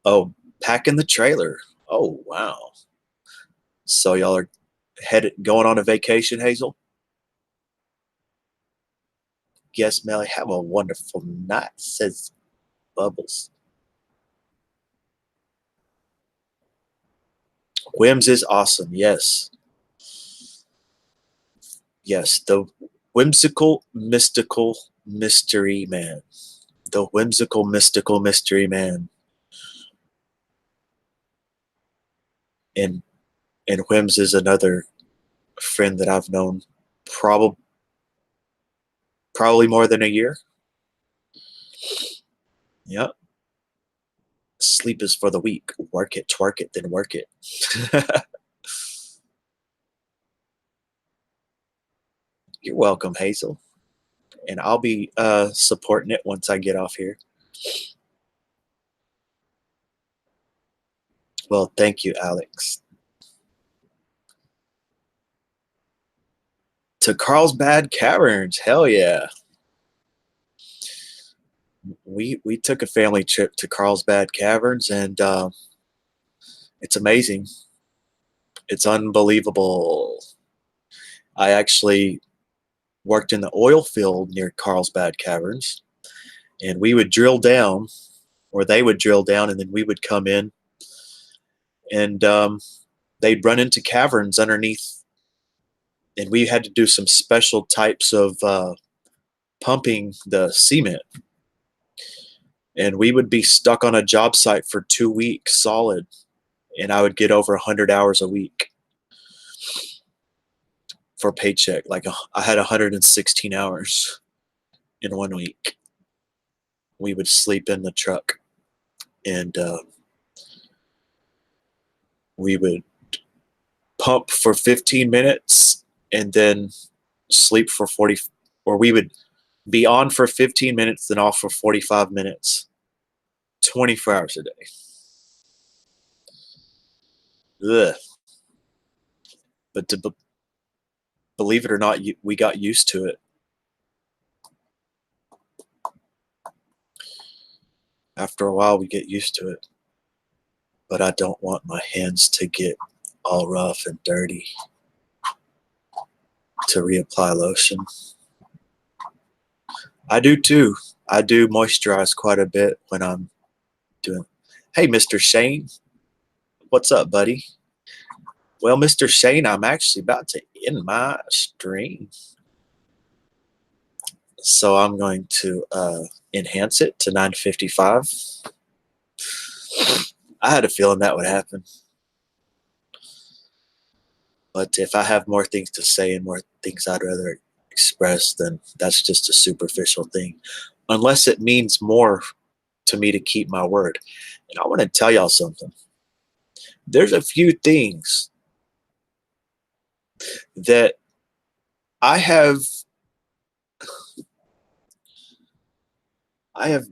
A: Oh, packing the trailer. Oh, wow. So y'all are going on a vacation, Hazel? Yes, Melly. Have a wonderful night, says Bubbles. Whims is awesome. Yes. Yes. The whimsical, mystical mystery man. The whimsical, mystical mystery man. And Whims is another friend that I've known probably more than a year. Yep. Sleep is for the weak. Work it, twerk it, then work it. You're welcome, Hazel. And I'll be supporting it once I get off here. Well, thank you, Alex. To Carlsbad Caverns. Hell yeah. We took a family trip to Carlsbad Caverns, and it's amazing. It's unbelievable. I actually worked in the oil field near Carlsbad Caverns, and we would drill down, or they would drill down, and then we would come in, and they'd run into caverns underneath, and we had to do some special types of pumping the cement. And we would be stuck on a job site for 2 weeks solid, and I would get over 100 hours a week for a paycheck. Like I had 116 hours in 1 week. We would sleep in the truck, and we would pump for 15 minutes and then sleep for 40, or we would be on for 15 minutes, then off for 45 minutes, 24 hours a day. Ugh. But believe it or not, we got used to it. After a while, we get used to it. But I don't want my hands to get all rough and dirty to reapply lotion. I do too. I do moisturize quite a bit when I'm doing. Hey, Mr. Shane, what's up, buddy? Well, Mr. Shane, I'm actually about to end my stream, so I'm going to enhance it to 9:55. I had a feeling that would happen. But if I have more things to say and more things I'd rather express, then that's just a superficial thing. Unless it means more to me to keep my word. And I want to tell y'all something. There's a few things that I have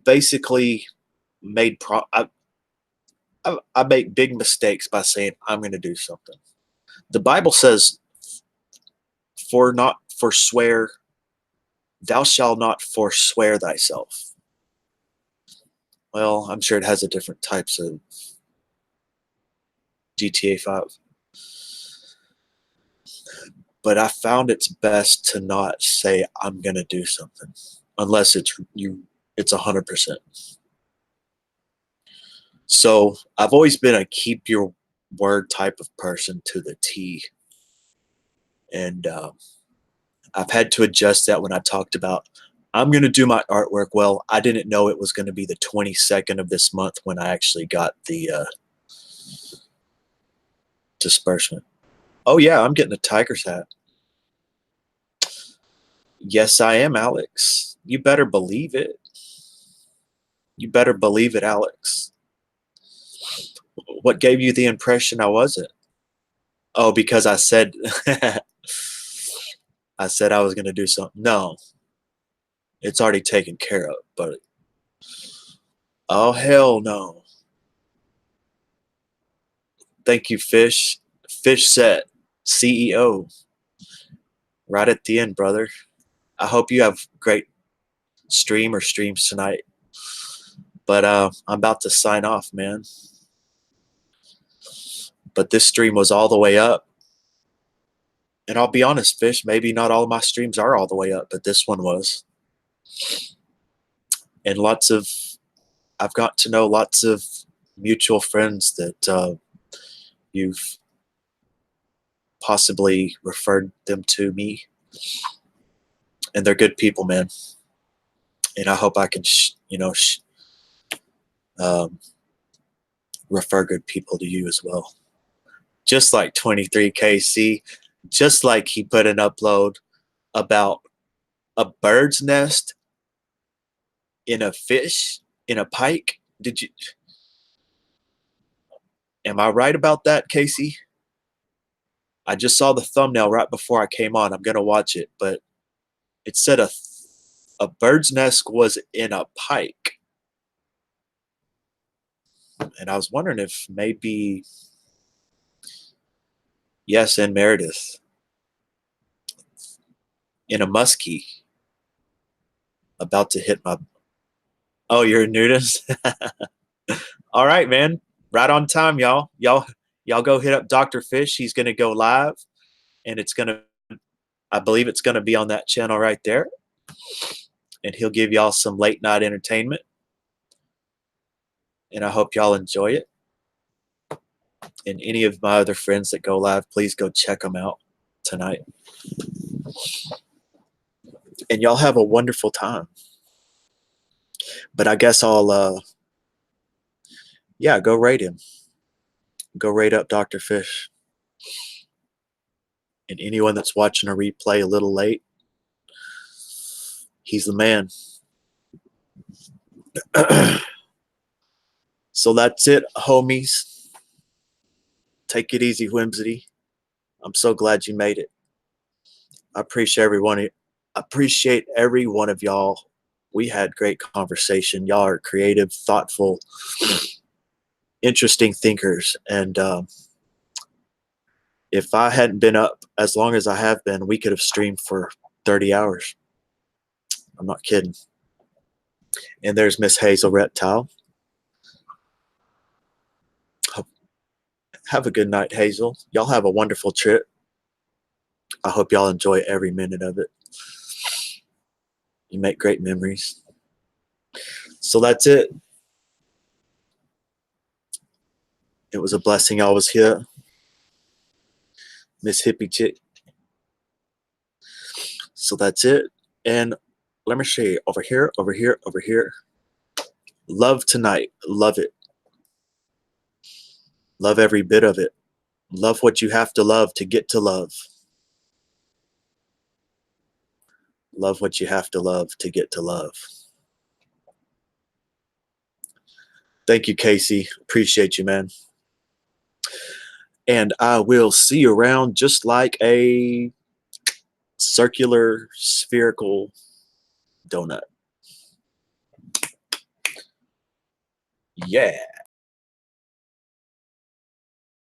A: basically made I make big mistakes by saying I'm going to do something. The Bible says, "For not forswear, thou shalt not forswear thyself." Well, I'm sure it has a different types of GTA 5. But I found it's best to not say I'm going to do something unless it's 100%. So I've always been a keep your word type of person to the T. And I've had to adjust that when I talked about I'm going to do my artwork. Well, I didn't know it was going to be the 22nd of this month when I actually got the disbursement. Oh, yeah, I'm getting a Tiger's hat. Yes, I am, Alex. You better believe it. You better believe it, Alex. What gave you the impression I wasn't? Oh, because I said I said I was going to do something. No, it's already taken care of, but oh, hell no. Thank you, Fish. Fish Set, CEO. Right at the end, brother. I hope you have great stream or streams tonight. But I'm about to sign off, man. But this stream was all the way up. And I'll be honest, Fish, maybe not all of my streams are all the way up, but this one was. And I've got to know lots of mutual friends that you've possibly referred them to me. And they're good people, man. And I hope I can, refer good people to you as well. Just like 23KC, just like he put an upload about a bird's nest in a fish, in a pike. Am I right about that, Casey? I just saw the thumbnail right before I came on. I'm going to watch it, but it said a bird's nest was in a pike. And I was wondering if maybe, yes, in Meredith, in a muskie, about to hit my. Oh, you're a nudist? All right, man. Right on time, y'all. Y'all go hit up Dr. Fish. He's going to go live, and it's going to I believe it's going to be on that channel right there. And he'll give y'all some late night entertainment. And I hope y'all enjoy it. And any of my other friends that go live, please go check them out tonight. And y'all have a wonderful time. But I guess yeah, go rate him. Go rate up Dr. Fish. And anyone that's watching a replay a little late, he's the man. So that's it, homies. Take it easy, Whimsity. I'm so glad you made it. I appreciate every one of y'all. We had great conversation. Y'all are creative, thoughtful, interesting thinkers. And if I hadn't been up as long as I have been, we could have streamed for 30 hours. I'm not kidding. And there's Miss Hazel Reptile. Have a good night, Hazel. Y'all have a wonderful trip. I hope y'all enjoy every minute of it. You make great memories. So that's it. It was a blessing I was here. Miss Hippie Chick. So that's it. And let me show you over here, over here, over here. Love tonight. Love it. Love every bit of it. Love what you have to love to get to love. Love what you have to love to get to love. Thank you, Casey. Appreciate you, man. And I will see you around just like a circular, spherical donut. Yeah.